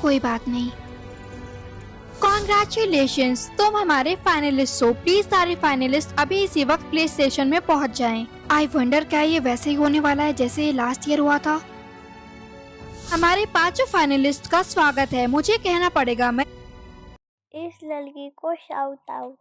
कोई बात नहीं। कॉन्ग्रेचुलेशंस, तुम हमारे फाइनलिस्ट हो। प्लीज सारे फाइनलिस्ट अभी इसी वक्त प्ले स्टेशन में पहुंच जाएं। आई वंडर क्या ये वैसे ही होने वाला है जैसे लास्ट ईयर हुआ था। हमारे 5 फाइनलिस्ट का स्वागत है। मुझे कहना पड़ेगा मैं इस लड़की को शाउट आउट।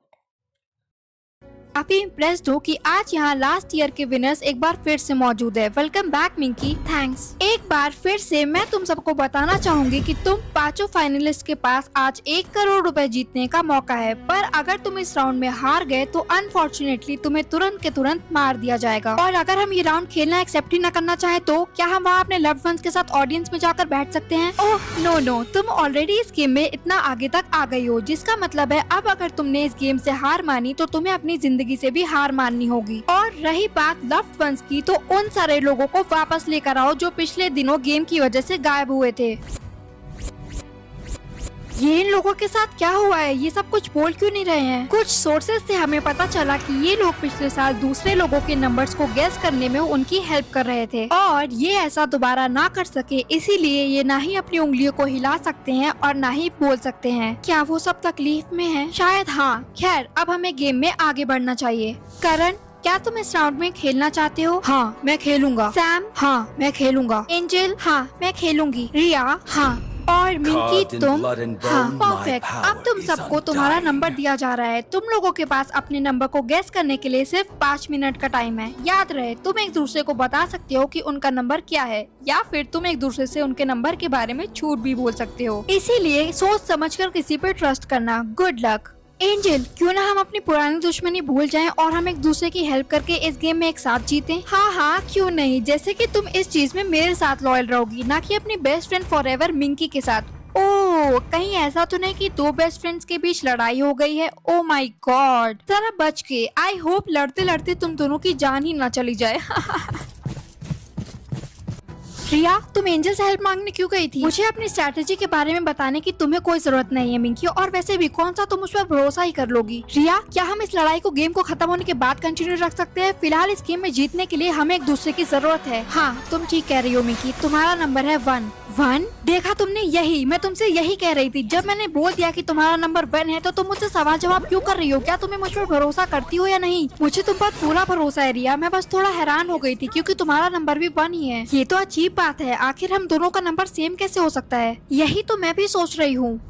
काफी इम्प्रेस्ड हूँ कि आज यहाँ लास्ट ईयर के विनर्स एक बार फिर से मौजूद है। Welcome back Minki. थैंक्स। एक बार फिर से मैं तुम सबको बताना चाहूंगी कि तुम 5 फाइनलिस्ट के पास आज 1 करोड़ रुपए जीतने का मौका है, पर अगर तुम इस राउंड में हार गए तो अनफॉर्चुनेटली तुम्हें तुरंत के तुरंत मार दिया जाएगा। और अगर हम ये राउंड खेलना एक्सेप्ट ही न करना चाहे तो क्या हम वहाँ अपने लव्ड वंस के साथ ऑडियंस में जाकर बैठ सकते हैं? ओह नो, तुम ऑलरेडी इस गेम में इतना आगे तक आ गई हो, जिसका मतलब है अब अगर तुमने इस गेम से हार मानी तो तुम्हें अपनी जिंदगी से भी हार माननी होगी। और रही बात लव्ड वंस की, तो उन सारे लोगों को वापस लेकर आओ जो पिछले दिनों गेम की वजह से गायब हुए थे। ये इन लोगों के साथ क्या हुआ है? ये सब कुछ बोल क्यों नहीं रहे हैं? कुछ सोर्सेज से हमें पता चला कि ये लोग पिछले साल दूसरे लोगों के नंबर्स को गेस करने में उनकी हेल्प कर रहे थे और ये ऐसा दोबारा ना कर सके, इसीलिए ये ना ही अपनी उंगलियों को हिला सकते हैं और ना ही बोल सकते हैं। क्या वो सब तकलीफ में हैं? शायद हाँ। खैर, अब हमें गेम में आगे बढ़ना चाहिए। करण, क्या तुम इस राउंड में खेलना चाहते हो? हाँ, मैं खेलूंगा। सैम, हाँ, मैं खेलूंगा। एंजल, हाँ, मैं खेलूंगी। रिया, हाँ, और मिंकी तुम? हाँ, परफेक्ट। अब तुम सबको तुम्हारा नंबर दिया जा रहा है। तुम लोगों के पास अपने नंबर को गेस करने के लिए सिर्फ 5 मिनट का टाइम है। याद रहे, तुम एक दूसरे को बता सकते हो कि उनका नंबर क्या है, या फिर तुम एक दूसरे से उनके नंबर के बारे में झूठ भी बोल सकते हो। इसीलिए सोच समझकर किसी पे ट्रस्ट करना। Good luck. एंजल, क्यों ना हम अपनी पुरानी दुश्मनी भूल जाएं और हम एक दूसरे की हेल्प करके इस गेम में एक साथ जीतें? हाँ, क्यों नहीं। जैसे कि तुम इस चीज में मेरे साथ लॉयल रहोगी, ना कि अपनी बेस्ट फ्रेंड फॉरएवर मिंकी के साथ। ओह, कहीं ऐसा तो नहीं कि 2 बेस्ट फ्रेंड्स के बीच लड़ाई हो गई है? ओह माय गॉड, जरा बच के। आई होप लड़ते लड़ते तुम दोनों की जान ही ना चली जाए। रिया, तुम एंजल से हेल्प मांगने क्यों गई थी? मुझे अपनी स्ट्रैटेजी के बारे में बताने की तुम्हें कोई जरूरत नहीं है मिंकी, और वैसे भी कौन सा तुम उस पर भरोसा ही कर लोगी। रिया, क्या हम इस लड़ाई को गेम को खत्म होने के बाद कंटिन्यू रख सकते हैं? फिलहाल इस गेम में जीतने के लिए हमें एक दूसरे की जरूरत है। हाँ, तुम ठीक कह रही हो मिंकी, तुम्हारा नंबर है 1। देखा तुमने, यही मैं तुमसे यही कह रही थी। जब मैंने बोल दिया कि तुम्हारा नंबर 1 है तो तुम मुझसे सवाल जवाब क्यों कर रही हो? क्या तुम्हें मुझ पर भरोसा करती हो या नहीं? मुझे तुम पर पूरा भरोसा है रिया। मैं बस थोड़ा हैरान हो गई थी क्योंकि तुम्हारा नंबर भी 1 ही है। ये तो अजीब बात है, आखिर हम दोनों का नंबर सेम कैसे हो सकता है? यही तो मैं भी सोच रही हूँ।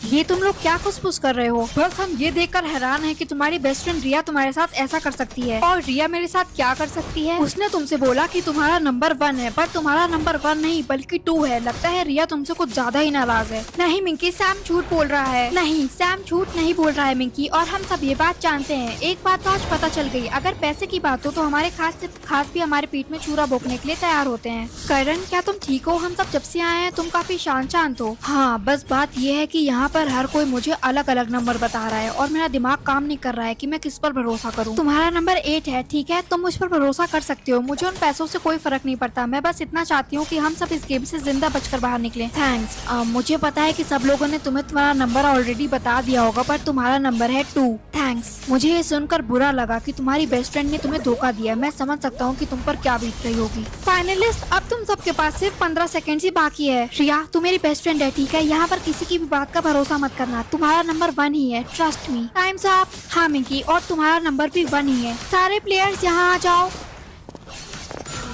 ये तुम लोग क्या खुसफुस कर रहे हो? बस हम ये देखकर हैरान है कि तुम्हारी बेस्ट फ्रेंड रिया तुम्हारे साथ ऐसा कर सकती है। और रिया मेरे साथ क्या कर सकती है? उसने तुमसे बोला कि तुम्हारा नंबर 1 है, पर तुम्हारा नंबर 1 नहीं बल्कि 2 है। लगता है रिया तुमसे कुछ ज्यादा ही नाराज है। नहीं मिंकी, सैम झूठ बोल रहा है। नहीं, सैम झूठ नहीं बोल रहा है मिंकी, और हम सब ये बात जानते हैं। एक बात तो आज पता चल गई, अगर पैसे की बात हो तो हमारे खास भी हमारे पीठ में छुरा भोंकने के लिए तैयार होते हैं। करण, क्या तुम ठीक हो? हम सब जब से आए हैं तुम काफी शांत हो। हाँ, बस बात ये है कि यहाँ पर हर कोई मुझे अलग अलग नंबर बता रहा है और मेरा दिमाग काम नहीं कर रहा है कि मैं किस पर भरोसा करूँ। तुम्हारा नंबर 8 है, ठीक है, तुम मुझ पर भरोसा कर सकते हो। मुझे उन पैसों से कोई फर्क नहीं पड़ता। मैं बस इतना चाहती हूँ कि हम सब इस गेम से जिंदा बचकर बाहर निकले। थैंक्स। मुझे पता है कि सब लोगों ने तुम्हें तुम्हारा नंबर ऑलरेडी बता दिया होगा, पर तुम्हारा नंबर है 2। थैंक्स। मुझे ये सुनकर बुरा लगा कि तुम्हारी बेस्ट फ्रेंड ने तुम्हें धोखा दिया। मैं समझ सकता हूँ कि तुम पर क्या बीत रही होगी। फाइनलिस्ट, अब तुम सबके पास सिर्फ 15 सेकंड ही बाकी है। रिया, तू मेरी बेस्ट फ्रेंड है, ठीक है? यहाँ पर किसी की भी बात का भरोसा मत करना। तुम्हारा नंबर 1 ही है, ट्रस्ट मी। Times up. हाँ मिंकी, और तुम्हारा नंबर भी 1 ही है। सारे प्लेयर्स यहाँ आ जाओ।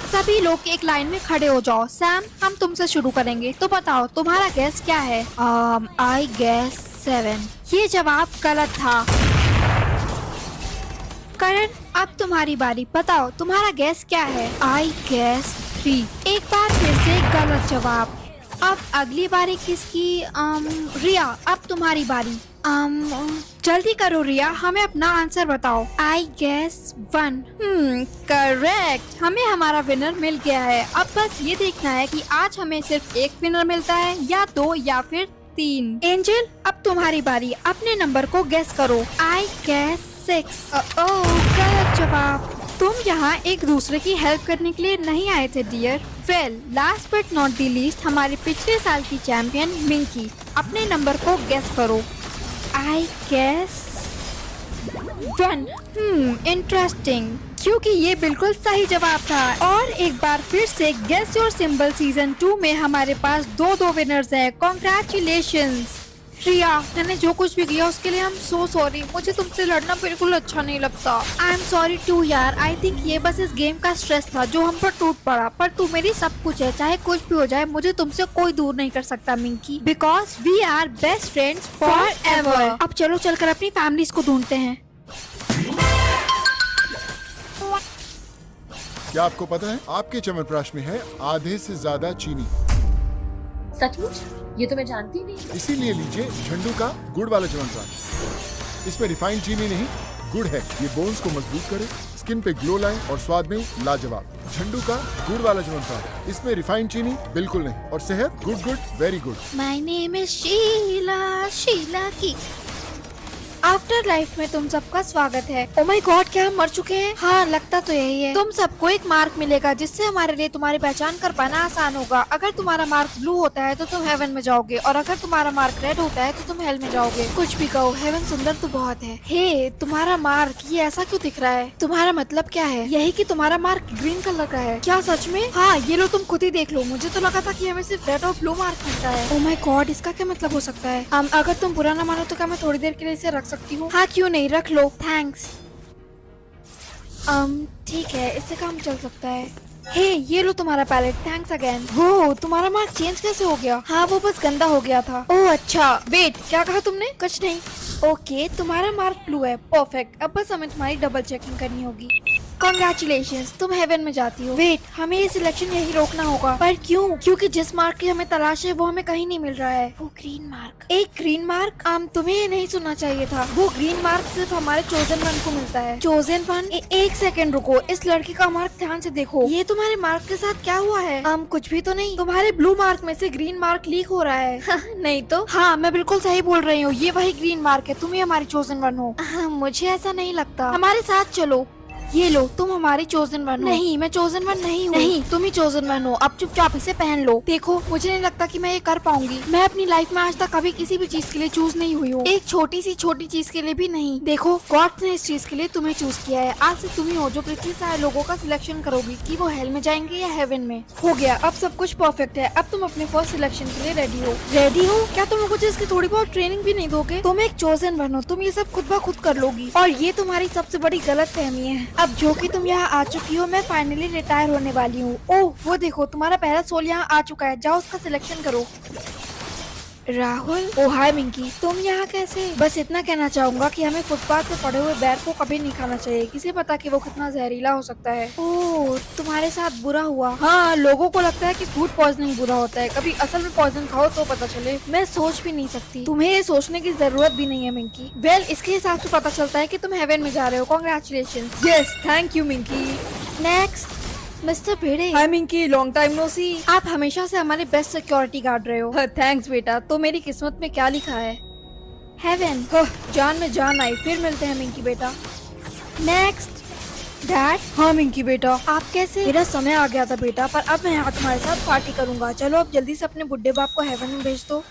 सभी लोग एक लाइन में खड़े हो जाओ। सैम, हम तुमसे शुरू करेंगे, तो बताओ तुम्हारा गैस क्या है? I guess 7। ये जवाब गलत था। करण, अब तुम्हारी बारी, बताओ तुम्हारा गैस क्या है? I guess 3। एक बार फिर से गलत जवाब। अब अगली बारी किसकी? रिया, अब तुम्हारी बारी। जल्दी करो रिया, हमें अपना आंसर बताओ। I guess 1। करेक्ट। हमें हमारा विनर मिल गया है। अब बस ये देखना है कि आज हमें सिर्फ एक विनर मिलता है या 2 या फिर 3। एंजल, अब तुम्हारी बारी, अपने नंबर को गेस करो। I guess 6। गलत जवाब। तुम यहाँ एक दूसरे की हेल्प करने के लिए नहीं आए थे dear. Well, last but not the least, हमारे पिछले साल की चैंपियन मिंकी। अपने नंबर को गेस करो। I guess 1। इंटरेस्टिंग। क्योंकि ये बिल्कुल सही जवाब था। और एक बार फिर से गेस योर सिंबल सीजन 2 में हमारे पास दो विनर्स हैं। कॉन्ग्रेचुलेशंस रिया, मैंने जो कुछ भी किया उसके लिए आई एम सो सॉरी। मुझे तुमसे लड़ना बिल्कुल अच्छा नहीं लगता। आई एम सॉरी टू यार। आई थिंक ये बस इस गेम का स्ट्रेस था जो हम पर टूट पड़ा। पर तू मेरी सब कुछ है, चाहे कुछ भी हो जाए मुझे तुमसे कोई दूर नहीं कर सकता Minky, because we are best friends forever. अब चलो चलकर अपनी फैमिलीज को ढूंढते हैं। क्या आपको पता है आपके च्यवनप्राश में है आधे से ज्यादा चीनी। सचमुच? ये तो मैं जानती नहीं। इसीलिए लीजिए झंडू का गुड़ वाला च्यवनप्राश। इसमें रिफाइंड चीनी नहीं, गुड़ है। ये बोन्स को मजबूत करे, स्किन पे ग्लो लाए और स्वाद में लाजवाब। झंडू का गुड़ वाला च्यवनप्राश, इसमें रिफाइंड चीनी बिल्कुल नहीं और सेहत good very good. My name is Sheela, Sheela की आफ्टर लाइफ में तुम सबका स्वागत है। ओ माय गॉड, क्या हम मर चुके हैं? हाँ, लगता तो यही है। तुम सबको एक मार्क मिलेगा जिससे हमारे लिए तुम्हारी पहचान कर पाना आसान होगा। अगर तुम्हारा मार्क ब्लू होता है तो तुम हेवन में जाओगे और अगर तुम्हारा मार्क रेड होता है तो तुम हेल में जाओगे। कुछ भी कहो, हेवन सुंदर तो बहुत है। हे, तुम्हारा मार्क ये ऐसा क्यों दिख रहा है? तुम्हारा मतलब क्या है? यही कि तुम्हारा मार्क ग्रीन कलर का है। क्या सच में? हाँ, ये लो तुम खुद ही देख लो। मुझे तो लगा था कि हमें सिर्फ रेड और ब्लू मार्क मिलता है। ओ माय गॉड, इसका क्या मतलब हो सकता है? अगर तुम बुरा ना मानो तो क्या मैं थोड़ी देर के लिए इसे रख सकती हूँ? हाँ, क्यों नहीं, रख लो। थैंक्स। ठीक है, इससे काम चल सकता है। हे, ये लो तुम्हारा पैलेट। Thanks again. वो तुम्हारा मार्क चेंज कैसे हो गया? हाँ, वो बस गंदा हो गया था। ओह अच्छा, वेट, क्या कहा तुमने? कुछ नहीं। ओके, तुम्हारा मार्क ब्लू है। परफेक्ट। अब बस हमें तुम्हारी डबल चेकिंग करनी होगी। कॉन्ग्रेचुलेशंस, तुम हेवन में जाती हो। वेट, हमें ये सिलेक्शन यही रोकना होगा। पर क्यों? क्योंकि जिस मार्क की हमें तलाश है वो हमें कहीं नहीं मिल रहा है। वो ग्रीन मार्क। एक ग्रीन मार्क? तुम्हें ये नहीं सुनना चाहिए था। वो ग्रीन मार्क सिर्फ हमारे चोजन वन को मिलता है। Chosen one? एक सेकंड रुको, इस लड़की का मार्क ध्यान से देखो। ये तुम्हारे मार्क के साथ क्या हुआ है? कुछ भी तो नहीं। तुम्हारे ब्लू मार्क में से ग्रीन मार्क लीक हो रहा है। नहीं तो। हाँ, मैं बिल्कुल सही बोल रही हूँ। ये वही ग्रीन मार्क है। तुम ही हमारी चोजन वन हो। मुझे ऐसा नहीं लगता। हमारे साथ चलो। ये लो, तुम हमारी चोजन वन हो। नहीं, मैं चोजन वन नहीं हूँ। नहीं, तुम ही चोजन वन हो। अब चुपचाप इसे पहन लो। देखो, मुझे नहीं लगता कि मैं ये कर पाऊंगी। मैं अपनी लाइफ में आज तक कभी किसी भी चीज के लिए चूज नहीं हुई हूँ। एक छोटी चीज के लिए भी नहीं। देखो, गॉड ने इस चीज के लिए तुम्हें चूज किया है। आज से तुम ही हो जो पृथ्वी सारे लोगों का सिलेक्शन करोगी कि वो हेल में जाएंगे या हेवन में। हो गया, अब सब कुछ परफेक्ट है। अब तुम अपने फर्स्ट सिलेक्शन के लिए रेडी हो। रेडी हो? क्या तुम मुझे इसकी थोड़ी बहुत ट्रेनिंग भी नहीं दोगे? तुम एक चोजन वन हो, तुम ये सब खुद ब खुद कर लोगी। और ये तुम्हारी सबसे बड़ी गलत फहमी है। अब जो कि तुम यहाँ आ चुकी हो, मैं फाइनली रिटायर होने वाली हूँ। ओह, वो देखो, तुम्हारा पहला सोल यहाँ आ चुका है। जाओ उसका सिलेक्शन करो। राहुल। ओ हाय मिंकी, तुम यहाँ कैसे? बस इतना कहना चाहूंगा कि हमें फुटपाथ पे पड़े हुए बैर को कभी नहीं खाना चाहिए। किसे पता कि वो कितना जहरीला हो सकता है। ओह, तुम्हारे साथ बुरा हुआ। हाँ, लोगों को लगता है कि फूड पॉइजनिंग बुरा होता है। कभी असल में पॉइजन खाओ तो पता चले। मैं सोच भी नहीं सकती। तुम्हें ये सोचने की जरूरत भी नहीं है मिंकी। वेल, इसके हिसाब से पता चलता है कि तुम हेवन में जा रहे हो। Congratulation. Yes, thank you Minky. Next, mister Bhide. Hi Minky, long time no see. आप हमेशा से हमारे बेस्ट सिक्योरिटी गार्ड रहे हो। थैंक्स बेटा। तो मेरी किस्मत में क्या लिखा है? हेवन। जान में जान आई। फिर मिलते हैं मिंकी बेटा। Next, dad. हाँ मिंकी बेटा, आप कैसे? मेरा समय आ गया था बेटा, पर अब मैं यहाँ तुम्हारे साथ पार्टी करूंगा। चलो अब जल्दी से अपने बुड्ढे बाप को हेवन में भेज दो।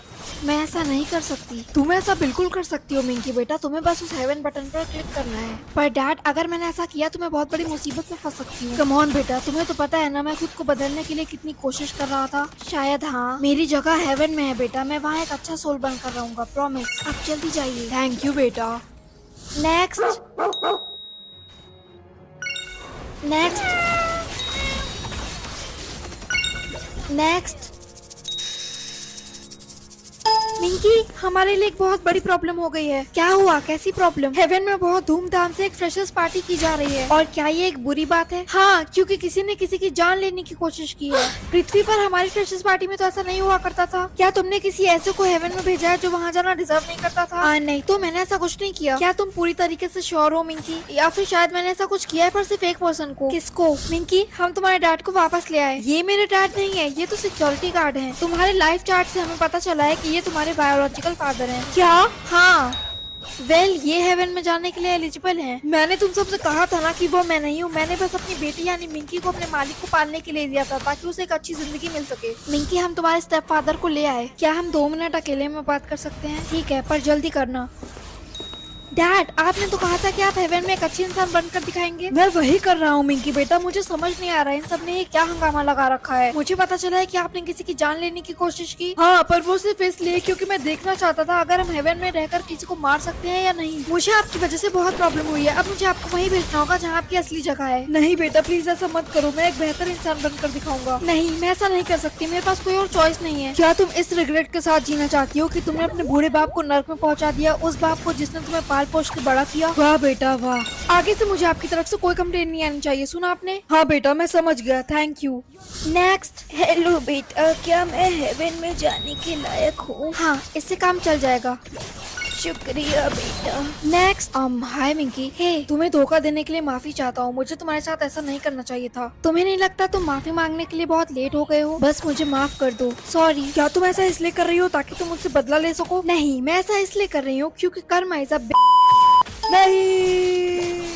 मैं ऐसा नहीं कर सकती। तुम ऐसा बिल्कुल कर सकती हो मिंकी बेटा। तुम्हें बस उस हेवन बटन पर क्लिक करना है। पर डैड, अगर मैंने ऐसा किया तो मैं बहुत बड़ी मुसीबत में फंस सकती हूँ। कम ऑन बेटा, तुम्हें तो पता है ना मैं खुद को बदलने के लिए कितनी कोशिश कर रहा था। शायद हाँ, मेरी जगह हेवन में है बेटा। मैं वहाँ एक अच्छा सोल बनकर रहूंगा, प्रॉमिस। अब जल्दी जाइए। थैंक यू बेटा। Next, next, next. मिंकी, हमारे लिए एक बहुत बड़ी प्रॉब्लम हो गई है। क्या हुआ? कैसी प्रॉब्लम? हेवन में बहुत धूमधाम से एक फ्रेशर्स पार्टी की जा रही है। और क्या ये एक बुरी बात है? हाँ, क्योंकि किसी ने किसी की जान लेने की कोशिश की है। पृथ्वी पर हमारी फ्रेशर्स पार्टी में तो ऐसा नहीं हुआ करता था। क्या तुमने किसी ऐसे को हेवन में भेजा है जो वहाँ जाना डिजर्व नहीं करता था? नहीं, तो मैंने ऐसा कुछ नहीं किया। क्या तुम पूरी तरीके से श्योर हो मिंकी? या फिर शायद मैंने ऐसा कुछ किया है पर सिर्फ एक पर्सन को? किसको? मिंकी, हम तुम्हारे डैड को वापस ले आए। ये मेरे डैड नहीं है, ये तो सिक्योरिटी गार्ड है। तुम्हारे लाइफ चार्ट से हमें पता चला है कि ये तुम्हारे बायोलॉजिकल फादर हैं। क्या? हाँ। वेल, ये हेवन में जाने के लिए एलिजिबल हैं। मैंने तुम सबसे कहा था ना कि वो मैं नहीं हूँ। मैंने बस अपनी बेटी यानी मिंकी को अपने मालिक को पालने के लिए दिया था ताकि उसे एक अच्छी जिंदगी मिल सके। मिंकी, हम तुम्हारे स्टेप फादर को ले आए। क्या हम 2 मिनट अकेले में बात कर सकते हैं? ठीक है, पर जल्दी करना। डैड, आपने तो कहा था कि आप हेवन में एक अच्छे इंसान बनकर दिखाएंगे। मैं वही कर रहा हूँ मिंकी बेटा, मुझे समझ नहीं आ रहा है इन सब ने ये क्या हंगामा लगा रखा है। मुझे पता चला है कि आपने किसी की जान लेने की कोशिश की। हाँ, पर वो सिर्फ इसलिए क्योंकि मैं देखना चाहता था अगर हम हेवन में रहकर किसी को मार सकते हैं या नहीं। मुझे आपकी वजह से बहुत प्रॉब्लम हुई है, अब मुझे आपको वहीं भेजना होगा जहाँ आपकी असली जगह है। नहीं बेटा प्लीज ऐसा मत करो, मैं एक बेहतर इंसान बनकर दिखाऊंगा। नहीं, मैं ऐसा नहीं कर सकती, मेरे पास कोई और चॉइस नहीं है। क्या तुम इस रिग्रेट के साथ जीना चाहती हो कि तुमने अपने बूढ़े बाप को नर्क में पहुंचा दिया, उस बाप को जिसने तुम्हें पाल पोष के बड़ा किया? वाह बेटा वाह, आगे से मुझे आपकी तरफ से कोई कंप्लेन नहीं आनी चाहिए, सुना आपने? हाँ बेटा मैं समझ गया, थैंक यू। नेक्स्ट। हेलो बेटा, क्या मैं हेवन में जाने के लायक हूँ? हाँ, इससे काम चल जाएगा। शुक्रिया बेटा। नेक्स्ट। हाय मिंकी। हे, तुम्हें धोखा देने के लिए माफी चाहता हूँ, मुझे तुम्हारे साथ ऐसा नहीं करना चाहिए था। तुम्हें नहीं लगता तुम माफी मांगने के लिए बहुत लेट हो गए हो? बस मुझे माफ कर दो। सॉरी। क्या तुम ऐसा इसलिए कर रही हो ताकि तुम मुझसे बदला ले सको? नहीं, मैं ऐसा इसलिए कर रही हूँ क्योंकि कर्म इज अ नहीं।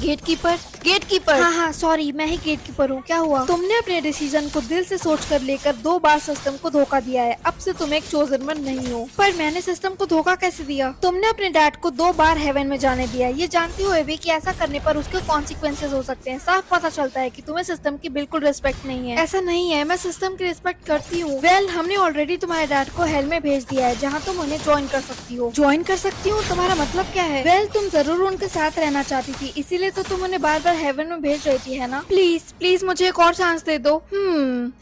गेटकीपर। हाँ, सॉरी, मैं ही गेटकीपर हूँ। क्या हुआ? तुमने अपने डिसीजन को दिल से सोच कर लेकर 2 बार सिस्टम को धोखा दिया है, अब से तुम एक चोजन वन नहीं हो। पर मैंने सिस्टम को धोखा कैसे दिया? तुमने अपने डैड को 2 बार हेवन में जाने दिया, ये जानते हुए भी कि ऐसा करने पर उसके कॉन्सिक्वेंसेज हो सकते हैं। साफ पता चलता है कि तुम्हें सिस्टम की बिल्कुल रिस्पेक्ट नहीं है। ऐसा नहीं है, मैं सिस्टम की रिस्पेक्ट करती हूँ। वेल, हमने ऑलरेडी तुम्हारे डैड को हेल में भेज दिया है, जहाँ तुम उन्हें ज्वाइन कर सकती हो। ज्वाइन कर सकती हूँ? तुम्हारा मतलब क्या है? वेल, तुम जरूर उनके साथ रहना चाहती थी, इसीलिए तो तुम उन्हें बार बार हेवन में भेज रही थी, है ना? प्लीज मुझे एक और चांस दे दो।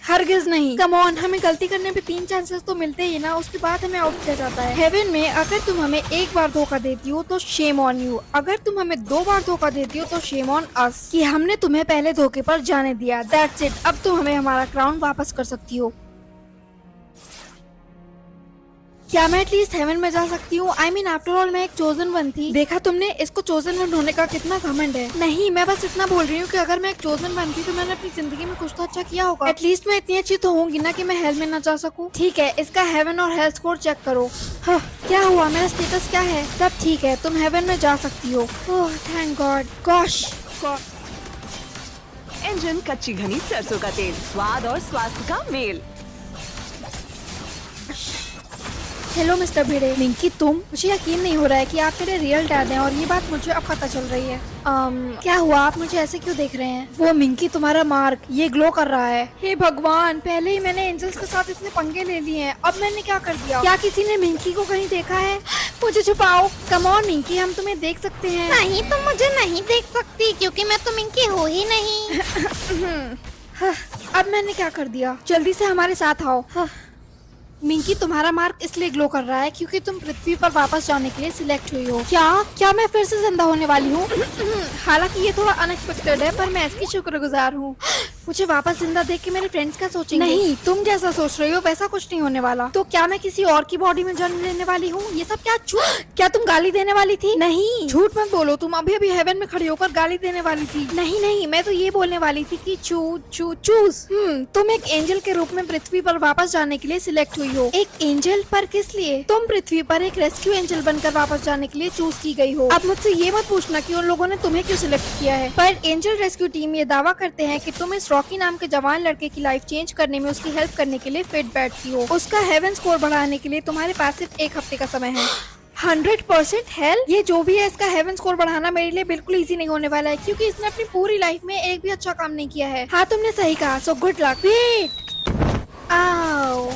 हरगिज नहीं। कम ऑन, हमें गलती करने पे 3 चांसेस तो मिलते ही ना, उसके बाद हमें आउट किया जाता है। हेवन में अगर तुम हमें 1 बार धोखा देती हो तो शेम ऑन यू, अगर तुम हमें 2 बार धोखा देती हो तो शेम ऑन अस कि हमने तुम्हें पहले धोखे पर जाने दिया। दैट्स इट, अब तुम हमें हमारा क्राउन वापस कर सकती हो। क्या मैं एटलीस्ट हेवन में जा सकती हूँ? आई मीन आफ्टर ऑल मैं एक चोजन वन थी। देखा तुमने, इसको चोजन वन होने का कितना घमंड है। नहीं, मैं बस इतना बोल रही हूँ कि अगर मैं एक चोजन वन थी तो मैंने अपनी जिंदगी में कुछ तो अच्छा किया होगा। एटलीस्ट मैं इतनी अच्छी तो होंगी ना कि मैं हेल में न जा सकूँ। ठीक है, इसका हेवन और हेल स्कोर चेक करो। क्या हुआ? मेरा स्टेटस क्या है? सब ठीक है, तुम हेवन में जा सकती हो। Oh thank God. Gosh. Engine कच्ची घनी सरसों का तेल, स्वाद और स्वास्थ्य का मेल। हेलो मिस्टर भिड़े। मिंकी तुम? मुझे यकीन नहीं हो रहा है कि आप मेरे रियल डैड हैं और ये बात मुझे अब पता चल रही है। क्या हुआ? आप मुझे ऐसे क्यों देख रहे हैं? वो मिंकी तुम्हारा मार्क, ये ग्लो कर रहा है। हे भगवान, पहले ही मैंने एंजल्स के साथ इतने पंगे ले लिए हैं, अब मैंने क्या कर दिया? क्या किसी ने मिंकी को कहीं देखा है? मुझे छुपाओ। कम ऑन मिंकी, हम तुम्हें देख सकते हैं। नहीं, तुम मुझे नहीं देख सकती क्योंकि मैं तो मिंकी हूँ ही नहीं। अब मैंने क्या कर दिया? जल्दी से हमारे साथ आओ। मिंकी तुम्हारा मार्क इसलिए ग्लो कर रहा है क्योंकि तुम पृथ्वी पर वापस जाने के लिए सिलेक्ट हुई हो। क्या मैं फिर से जिंदा होने वाली हूँ? हालांकि ये थोड़ा अनएक्सपेक्टेड है, पर मैं इसकी शुक्रगुजार हूँ। मुझे वापस जिंदा देख के मेरे फ्रेंड्स क्या सोचेंगे? नहीं, तुम जैसा सोच रही हो वैसा कुछ नहीं होने वाला। तो क्या मैं किसी और की बॉडी में जन्म लेने वाली हूँ? ये सब क्या क्या तुम गाली देने वाली थी? नहीं, झूठ मत बोलो, तुम अभी अभी हेवन में खड़ी होकर गाली देने वाली थी। नहीं, मैं तो ये बोलने वाली थी कि चूज। तुम एक एंजल के रूप में पृथ्वी पर वापस जाने के लिए सिलेक्ट हुई हो। एक एंजल? पर किस लिए? तुम पृथ्वी पर एक रेस्क्यू एंजल बनकर वापस जाने के लिए चूज की गई हो। अब मुझसे ये मत पूछना कि उन लोगों ने तुम्हें क्यों सिलेक्ट किया है, पर एंजल रेस्क्यू टीम ये दावा करते हैं कि तुम इस रॉकी नाम के जवान लड़के की लाइफ चेंज करने में उसकी हेल्प करने के लिए फिट बैठती हो। उसका हेवन स्कोर बढ़ाने के लिए तुम्हारे पास सिर्फ 1 हफ्ते का समय है। 100% हेल? ये जो भी है, इसका हेवन स्कोर बढ़ाना मेरे लिए बिल्कुल इजी नहीं होने वाला है क्योंकि इसने अपनी पूरी लाइफ में एक भी अच्छा काम नहीं किया है। हाँ, तुमने सही कहा, सो गुड लक। वेट। आओ।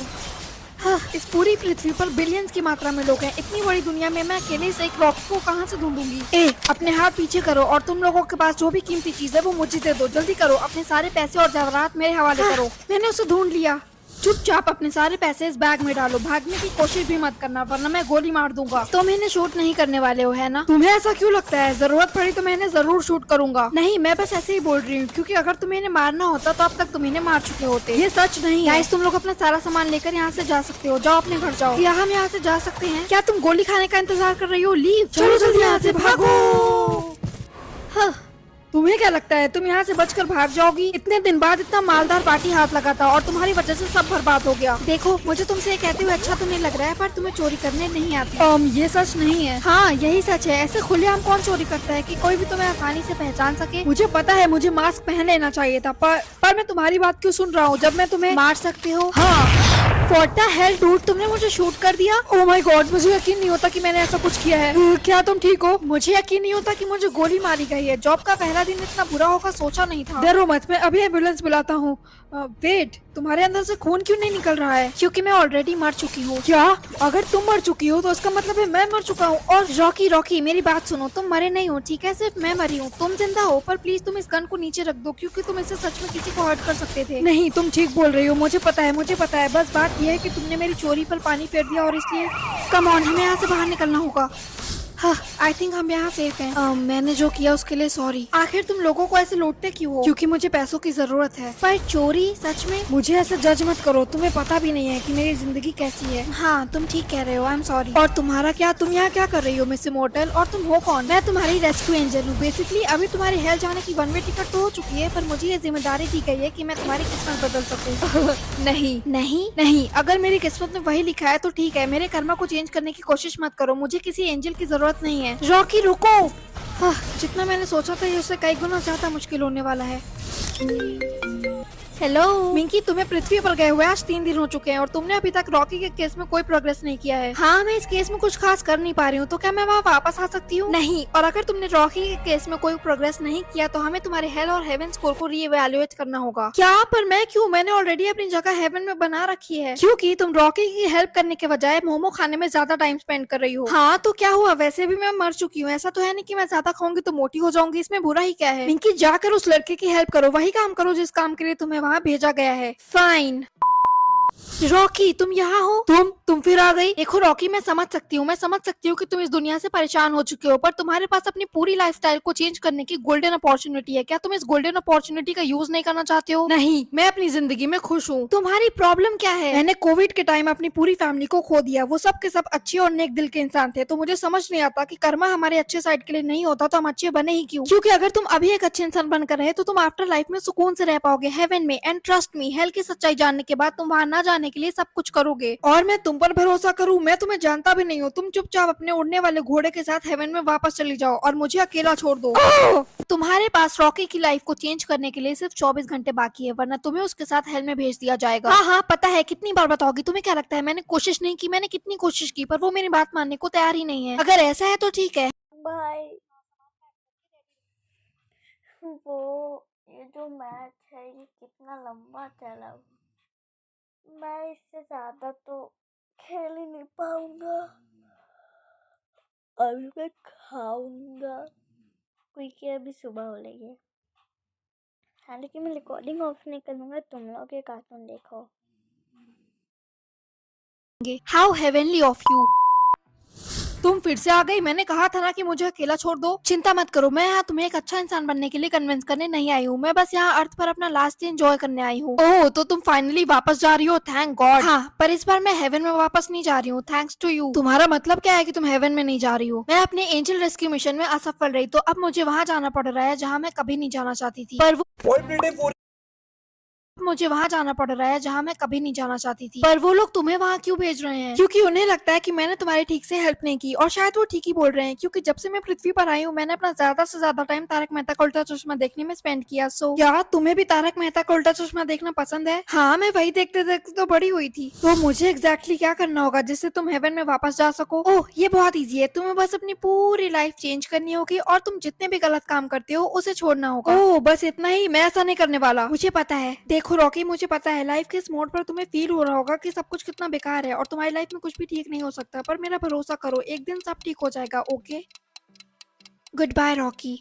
इस पूरी पृथ्वी पर बिलियंस की मात्रा में लोग हैं। इतनी बड़ी दुनिया में मैं अकेले से एक रॉकी को कहाँ से ढूंढूंगी? अपने हाथ पीछे करो और तुम लोगों के पास जो भी कीमती चीज है वो मुझे दे दो। जल्दी करो, अपने सारे पैसे और जवाहरात मेरे हवाले करो। मैंने उसे ढूंढ लिया। चुपचाप अपने सारे पैसे इस बैग में डालो, भागने की कोशिश भी मत करना वरना मैं गोली मार दूंगा। तुम इन्हें शूट नहीं करने वाले हो, है ना? तुम्हें ऐसा क्यों लगता है? जरूरत पड़ी तो मैं इन्हें जरूर शूट करूंगा। नहीं, मैं बस ऐसे ही बोल रही हूँ क्योंकि अगर तुम्हें इन्हें मारना होता तो अब तक तुम इन्हें मार चुके होते। ये सच नहीं है। तुम लोग अपना सारा सामान लेकर यहाँ से जा सकते हो। जाओ अपने घर जाओ। क्या हम यहाँ से जा सकते हैं? क्या तुम गोली खाने का इंतजार कर रही हो? लीव। चलो जल्दी यहाँ से भागो। तुम्हें क्या लगता है तुम यहाँ से बचकर भाग जाओगी? इतने दिन बाद इतना मालदार पार्टी हाथ लगा था और तुम्हारी वजह से सब बर्बाद हो गया। देखो, मुझे तुमसे ये कहते हुए अच्छा तो नहीं लग रहा है, पर तुम्हें चोरी करने नहीं आती। ये सच नहीं है। हाँ, यही सच है। ऐसे खुलेआम कौन चोरी करता है कि कोई भी तुम्हें आसानी से पहचान सके? मुझे पता है मुझे मास्क पहन लेना चाहिए था, पर मैं तुम्हारी बात क्यों सुन रहा हूँ जब मैं तुम्हें मार सकती हूँ। हाँ, What the hell, dude, तुमने मुझे शूट कर दिया? Oh my God, मुझे यकीन नहीं होता कि मैंने ऐसा कुछ किया है। क्या तुम ठीक हो? मुझे यकीन नहीं होता कि मुझे गोली मारी गई है। जॉब का पहला दिन इतना बुरा होगा सोचा नहीं था। डरो मत, मैं अभी एम्बुलेंस बुलाता हूँ। वेट, तुम्हारे अंदर से खून क्यों नहीं निकल रहा है? क्योंकि मैं ऑलरेडी मर चुकी हूँ। क्या? अगर तुम मर चुकी हो तो इसका मतलब है मैं मर चुका हूँ। और रॉकी मेरी बात सुनो, तुम मरे नहीं हो, ठीक है? सिर्फ मैं मरी हूँ, तुम जिंदा हो। पर प्लीज तुम इस गन को नीचे रख दो, क्योंकि तुम इससे सच में किसी को हर्ट कर सकते थे। नहीं, तुम ठीक बोल रही हो, मुझे पता है। बस बात यह है कि तुमने मेरी चोरी पर पानी फेर दिया और इसलिए कम ऑन, हमें यहाँ से बाहर निकलना होगा। हाँ, आई थिंक हम यहाँ सेफ हैं। मैंने जो किया उसके लिए सॉरी। आखिर तुम लोगों को ऐसे लूटते क्यों हो? क्योंकि मुझे पैसों की जरूरत है। पर चोरी? सच में? मुझे ऐसे जज मत करो, तुम्हें पता भी नहीं है कि मेरी जिंदगी कैसी है। हाँ, तुम ठीक कह रहे हो, आई एम सॉरी। और तुम्हारा क्या? तुम यहाँ क्या कर रही हो मिस इमॉर्टल? और तुम हो कौन? मैं तुम्हारी रेस्क्यू एंजल हूँ। बेसिकली अभी तुम्हारी हेल जाने की वन वे टिकट तो हो चुकी है, पर मुझे ये जिम्मेदारी दी गई है कि मैं तुम्हारी किस्मत बदल सकूँ। नहीं, अगर मेरी किस्मत में वही लिखा है तो ठीक है। मेरे कर्मा को चेंज करने की कोशिश मत करो, मुझे किसी एंजल की जरूरत नहीं है। रॉकी रुको। जितना मैंने सोचा था ये उससे कई गुना ज्यादा मुश्किल होने वाला है। हेलो मिंकी, तुम्हें पृथ्वी पर गए हुए आज 3 दिन हो चुके हैं और तुमने अभी तक रॉकी के केस में कोई प्रोग्रेस नहीं किया है। हाँ, मैं इस केस में कुछ खास कर नहीं पा रही हूँ, तो क्या मैं वहाँ वापस आ सकती हूँ? नहीं, और अगर तुमने रॉकी के केस में कोई प्रोग्रेस नहीं किया तो हमें तुम्हारे हेल और हेवन स्कोर को रीइवैल्यूएट करना होगा। क्या? पर मैं क्यों? मैंने ऑलरेडी अपनी जगह हेवन में बना रखी है। क्योंकि तुम रॉकी की हेल्प करने के बजाय मोमो खाने में ज्यादा टाइम स्पेंड कर रही हो। हाँ, तो क्या हुआ? वैसे भी मैं मर चुकी हूँ, ऐसा तो है नहीं कि मैं ज्यादा खाऊंगी तो मोटी हो जाऊंगी, इसमें बुरा ही क्या है? मिंकी, जाकर उस लड़के की हेल्प करो, वही काम करो जिस काम के लिए तुम्हें वहाँ भेजा गया है। फाइन। रॉकी, तुम यहाँ हो? तुम फिर आ गई। देखो रॉकी, मैं समझ सकती हूँ कि तुम इस दुनिया से परेशान हो चुके हो, पर तुम्हारे पास अपनी पूरी लाइफस्टाइल को चेंज करने की गोल्डन अपॉर्चुनिटी है। क्या तुम इस गोल्डन अपॉर्चुनिटी का यूज नहीं करना चाहते हो? नहीं, मैं अपनी जिंदगी में खुश हूँ। तुम्हारी प्रॉब्लम क्या है? मैंने कोविड के टाइम अपनी पूरी फैमिली को खो दिया। वो सब के सब अच्छे और नेक दिल के इंसान थे, तो मुझे समझ नहीं आता कि कर्मा हमारे अच्छे साइड के लिए नहीं होता तो हम अच्छे बने ही क्यों? क्योंकि अगर तुम अभी एक अच्छे इंसान बनकर रहे तो तुम आफ्टर लाइफ में सुकून से रह पाओगे, हेवन में। एंड ट्रस्ट मी, हेल की सच्चाई जानने के बाद तुम वहाँ न जाने के लिए सब कुछ करोगे। और मैं तुम पर भरोसा करूं? मैं तुम्हें जानता भी नहीं हूँ। तुम चुपचाप अपने उड़ने वाले घोड़े के साथ हेवन में वापस चली जाओ और मुझे अकेला छोड़ दो। तुम्हारे पास रॉकी की लाइफ को चेंज करने के लिए सिर्फ 24 घंटे बाकी है, वरना तुम्हें उसके साथ हेल में भेज दिया जाएगा। हाँ, पता है, कितनी बार बताओगी? तुम्हें क्या लगता है मैंने कोशिश नहीं की? मैंने कितनी कोशिश की, पर वो मेरी बात मानने को तैयार ही नहीं है। अगर ऐसा है तो ठीक है, बाय। वो ये जो मैच है ये कितना लंबा चला, मैं इससे ज्यादा तो खेल ही नहीं पाऊंगा। अभी मैं खाऊंगा क्योंकि अभी सुबह हो रही है। हालांकि मैं रिकॉर्डिंग ऑफ नहीं करूंगा, तुम लोग ये कार्टून देखो। How heavenly of you. तुम फिर से आ गई। मैंने कहा था ना कि मुझे अकेला छोड़ दो। चिंता मत करो, मैं यहाँ तुम्हें एक अच्छा इंसान बनने के लिए कन्विंस करने नहीं आई हूँ। मैं बस यहाँ अर्थ पर अपना लास्ट डे एंजॉय करने आई हूँ। ओह, तो तुम फाइनली वापस जा रही हो? Thank God. हाँ, पर इस बार मैं हेवन में वापस नहीं जा रही हूँ, थैंक्स टू यू। तुम्हारा मतलब क्या है कि तुम हेवन में नहीं जा रही हो? मैं अपने एंजल रेस्क्यू मिशन में असफल रही, तो अब मुझे वहाँ जाना पड़ रहा है जहाँ मैं कभी नहीं जाना चाहती थी। पर मुझे वहाँ जाना पड़ रहा है जहाँ मैं कभी नहीं जाना चाहती थी। पर वो लोग तुम्हें वहाँ क्यों भेज रहे हैं? क्योंकि उन्हें लगता है कि मैंने तुम्हारी ठीक से हेल्प नहीं की, और शायद वो ठीक ही बोल रहे हैं, क्योंकि जब से मैं पृथ्वी पर आई हूँ मैंने अपना ज्यादा से ज्यादा टाइम तारक मेहता का उल्टा चश्मा देखने में स्पेंड किया। सो क्या तुम्हें भी तारक मेहता का उल्टा चश्मा देखना पसंद है? हाँ, मैं वही देखते देखते तो बड़ी हुई थी। तो मुझे एग्जैक्टली क्या करना होगा जिससे तुम हेवन में वापस जा सको? ओह, ये बहुत ईजी है। तुम्हें बस अपनी पूरी लाइफ चेंज करनी होगी और तुम जितने भी गलत काम करते हो उसे छोड़ना होगा। ओह, बस इतना ही? मैं ऐसा नहीं करने वाला, मुझे पता है। देखो रॉकी, मुझे पता है लाइफ के इस मोड पर तुम्हें फील हो रहा होगा कि सब कुछ कितना बेकार है और तुम्हारी लाइफ में कुछ भी ठीक नहीं हो सकता, पर मेरा भरोसा करो, एक दिन सब ठीक हो जाएगा। Okay, good bye Rocky.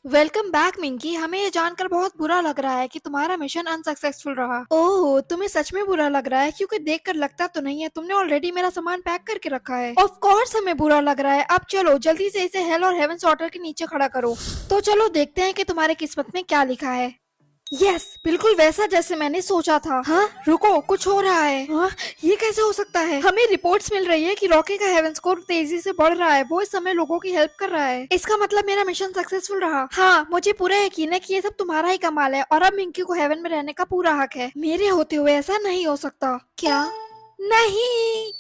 Welcome back Minky. हमें ये जानकर बहुत बुरा लग रहा है कि तुम्हारा मिशन अनसक्सेसफुल रहा। ओह, तुम्हें सच में बुरा लग रहा है? क्योंकि देखकर लगता तो नहीं है। तुमने ऑलरेडी मेरा सामान पैक करके रखा है। ऑफ कोर्स हमें बुरा लग रहा है। अब चलो जल्दी से इसे हेल और हेवन ऑर्डर के नीचे खड़ा करो। तो चलो देखते हैं कि तुम्हारे किस्मत में क्या लिखा है। यस, बिल्कुल वैसा जैसे मैंने सोचा था। हाँ, रुको, कुछ हो रहा है। हाँ, ये कैसे हो सकता है? हमें रिपोर्ट्स मिल रही है कि रॉकी का हेवन स्कोर तेजी से बढ़ रहा है। वो इस समय लोगों की हेल्प कर रहा है। इसका मतलब मेरा मिशन सक्सेसफुल रहा। हाँ, मुझे पूरा यकीन है कि ये सब तुम्हारा ही कमाल है और अब मिंकी को हेवन में रहने का पूरा हक है। मेरे होते हुए ऐसा नहीं हो सकता। क्या? नहीं।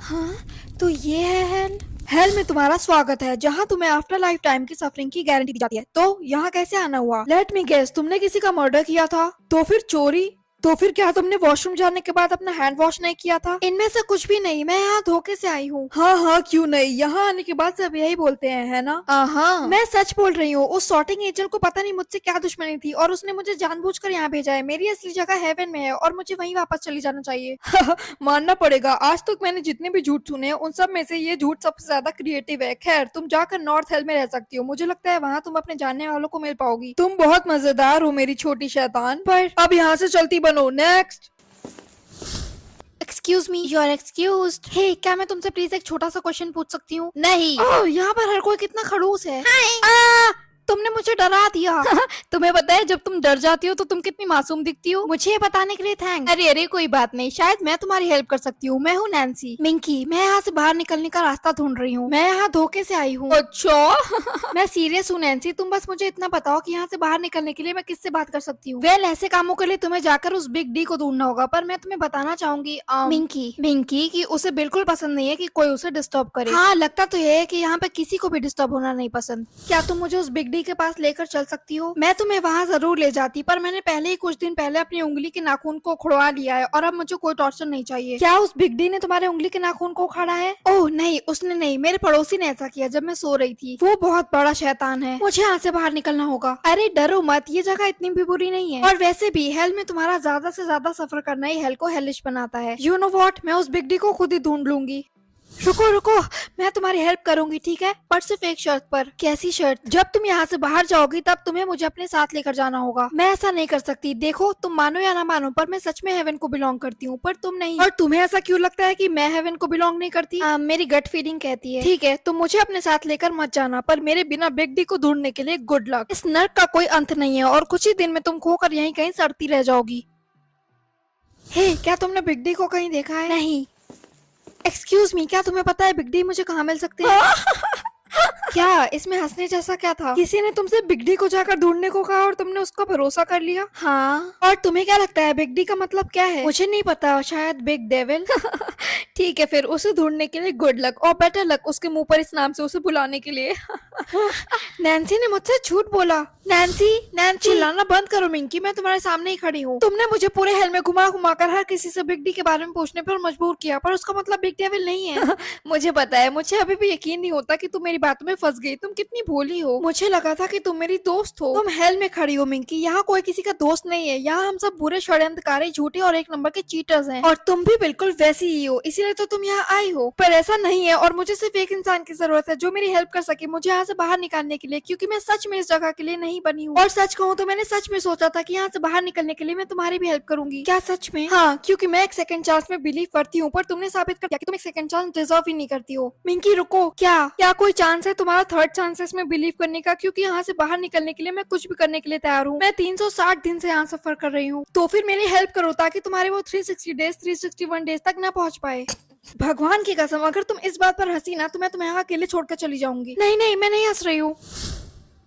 हाँ, तो ये है हेल में तुम्हारा स्वागत है, जहाँ तुम्हें आफ्टर लाइफ टाइम की सफरिंग की गारंटी दी जाती है। तो यहाँ कैसे आना हुआ? लेट मी गेस, तुमने किसी का मर्डर किया था? तो फिर चोरी? तो फिर क्या तुमने वॉशरूम जाने के बाद अपना हैंड वॉश नहीं किया था? इनमें से कुछ भी नहीं, मैं यहाँ धोखे से आई हूँ। हाँ हाँ, क्यों नहीं, यहाँ आने के बाद सब यही बोलते हैं, है ना? हाँ, मैं सच बोल रही हूँ। उस सॉर्टिंग एंजल को पता नहीं मुझसे क्या दुश्मनी थी और उसने मुझे जानबूझकर यहाँ भेजा है। मेरी असली जगह हेवन में है और मुझे वहीं वापस चली जाना चाहिए। मानना पड़ेगा, आज तक मैंने जितने भी झूठ सुने हैं उन सब में से ये झूठ सबसे ज्यादा क्रिएटिव है। खैर, तुम जाकर नॉर्थ हेल में रह सकती हो, मुझे लगता है वहाँ तुम अपने जानने वालों को मिल पाओगी। तुम बहुत मजेदार हो मेरी छोटी शैतान, पर अब यहाँ से चलती बनो। Next. Excuse me, you are excused. Hey, क्या मैं तुमसे प्लीज एक छोटा सा क्वेश्चन पूछ सकती हूँ? नहीं। ओह, यहाँ पर हर कोई कितना खड़ूस है। तुमने मुझे डरा दिया। तुम्हें पता है जब तुम डर जाती हो तो तुम कितनी मासूम दिखती हो। मुझे ये बताने के लिए थैंक्स। अरे अरे, कोई बात नहीं, शायद मैं तुम्हारी हेल्प कर सकती हूँ। मैं हूँ नैन्सी। मिंकी, मैं यहाँ से बाहर निकलने का रास्ता ढूंढ रही हूँ। मैं यहाँ धोखे से आई हूँ। अच्छा। मैं सीरियस हूँ नैन्सी, तुम बस मुझे इतना बताओ कि यहाँ से बाहर निकलने के लिए मैं किससे बात कर सकती हूँ? वेल, ऐसे कामों के लिए तुम्हें जाकर उस बिग डी को ढूंढना होगा, पर मैं तुम्हें बताना चाहूंगी मिंकी की उसे बिल्कुल पसंद नहीं है कि कोई उसे डिस्टर्ब करे। हाँ, लगता तो ये है कि यहाँ पे किसी को भी डिस्टर्ब होना नहीं पसंद। क्या तुम मुझे उस बिग डी के पास लेकर चल सकती हो? मैं तुम्हें वहाँ जरूर ले जाती, पर मैंने पहले ही कुछ दिन पहले अपनी उंगली के नाखून को उखड़वा लिया है और अब मुझे कोई टॉर्चर नहीं चाहिए। क्या उस बिग डी ने तुम्हारे उंगली के नाखून को उखाड़ा है? ओह नहीं, उसने नहीं, मेरे पड़ोसी ने ऐसा किया जब मैं सो रही थी। वो बहुत बड़ा शैतान है। मुझे यहाँ से बाहर निकलना होगा। अरे डरो मत, ये जगह इतनी भी बुरी नहीं है और वैसे भी हेल में तुम्हारा ज्यादा से ज्यादा सफर करना ही हेल को हेलिश बनाता है। यू नो व्हाट, मैं उस बिग डी को खुद ही ढूंढ लूंगी। रुको रुको, मैं तुम्हारी हेल्प करूंगी, ठीक है, पर सिर्फ एक शर्त पर। कैसी शर्त? जब तुम यहाँ से बाहर जाओगी तब तुम्हें मुझे अपने साथ लेकर जाना होगा। मैं ऐसा नहीं कर सकती। देखो, तुम मानो या ना मानो, पर मैं सच में हेवन को बिलोंग करती हूँ, पर तुम नहीं। और तुम्हें ऐसा क्यों लगता है कि मैं हेवन को बिलोंग नहीं करती? मेरी गट फीलिंग कहती है। ठीक है, तुम मुझे अपने साथ लेकर मत जाना, पर मेरे बिना बिग डी को ढूंढने के लिए गुड लक। इस नर्क का कोई अंत नहीं है और कुछ ही दिन में तुम खोकर यहीं कहीं सड़ती रह जाओगी। हे, क्या तुमने बिग डी को कहीं देखा है? नहीं। एक्सक्यूज मी, क्या तुम्हें पता है बिग डी मुझे कहाँ मिल सकते हैं? क्या इसमें हंसने जैसा क्या था? किसी ने तुमसे बिग डी को जाकर ढूंढने को कहा और तुमने उसका भरोसा कर लिया? हाँ। और तुम्हें क्या लगता है बिग डी का मतलब क्या है? मुझे नहीं पता, शायद बिग डेविल। ठीक है, फिर उसे ढूंढने के लिए गुड लक और बेटर लक उसके मुंह पर इस नाम से उसे बुलाने के लिए। नैन्सी ने मुझसे झूठ बोला। नैन्सी चिल्लाना बंद करो मिंकी, मैं तुम्हारे सामने ही खड़ी हूँ। तुमने मुझे पूरे हेल में घुमा घुमा कर हर किसी से बिग डी के बारे में पूछने पर मजबूर किया, पर उसका मतलब बिग डेविल नहीं है। मुझे पता है, मुझे अभी भी यकीन नहीं होता कि तुम मेरी बातों में फंस गई। तुम कितनी भोली हो। मुझे लगा था कि तुम मेरी दोस्त हो। तुम हेल में खड़ी हो मिंकी, यहाँ कोई किसी का दोस्त नहीं है। यहाँ हम सब बुरे षड्यंत्रकारी, झूठे और एक नंबर के चीटर्स हैं और तुम भी बिल्कुल वैसी ही हो, इसीलिए तो तुम यहाँ आई हो। पर ऐसा नहीं है और मुझे सिर्फ एक इंसान की जरूरत है जो मेरी हेल्प कर सके मुझे यहाँ से बाहर निकालने के लिए, क्योंकि मैं सच में इस जगह के लिए नहीं बनी हूँ। और सच कहूँ तो मैंने सच में सोचा था कि यहाँ से बाहर निकलने के लिए मैं तुम्हारी भी हेल्प करूंगी। क्या सच में? हाँ, क्योंकि मैं एक सेकंड चांस में बिलीव करती हूँ, पर तुमने साबित कर दिया कि तुम एक सेकंड चांस डिजर्व ही नहीं करती हो। मिंकी रुको, क्या कोई चांस है तुम्हारा थर्ड चांसेस में बिलीव करने का? क्योंकि यहाँ से बाहर निकलने के लिए मैं कुछ भी करने के लिए तैयार हूँ। मैं 360 दिन से यहाँ सफर कर रही हूँ, तो फिर मेरी हेल्प करो ताकि तुम्हारे वो 360 डेज 361 डेज तक ना पहुँच पाए। भगवान की कसम, अगर तुम इस बात पर हंसी ना तो मैं तुम्हें यहाँ अकेले छोड़कर चली जाऊंगी। नहीं, मैं नहीं हंस रही हूँ।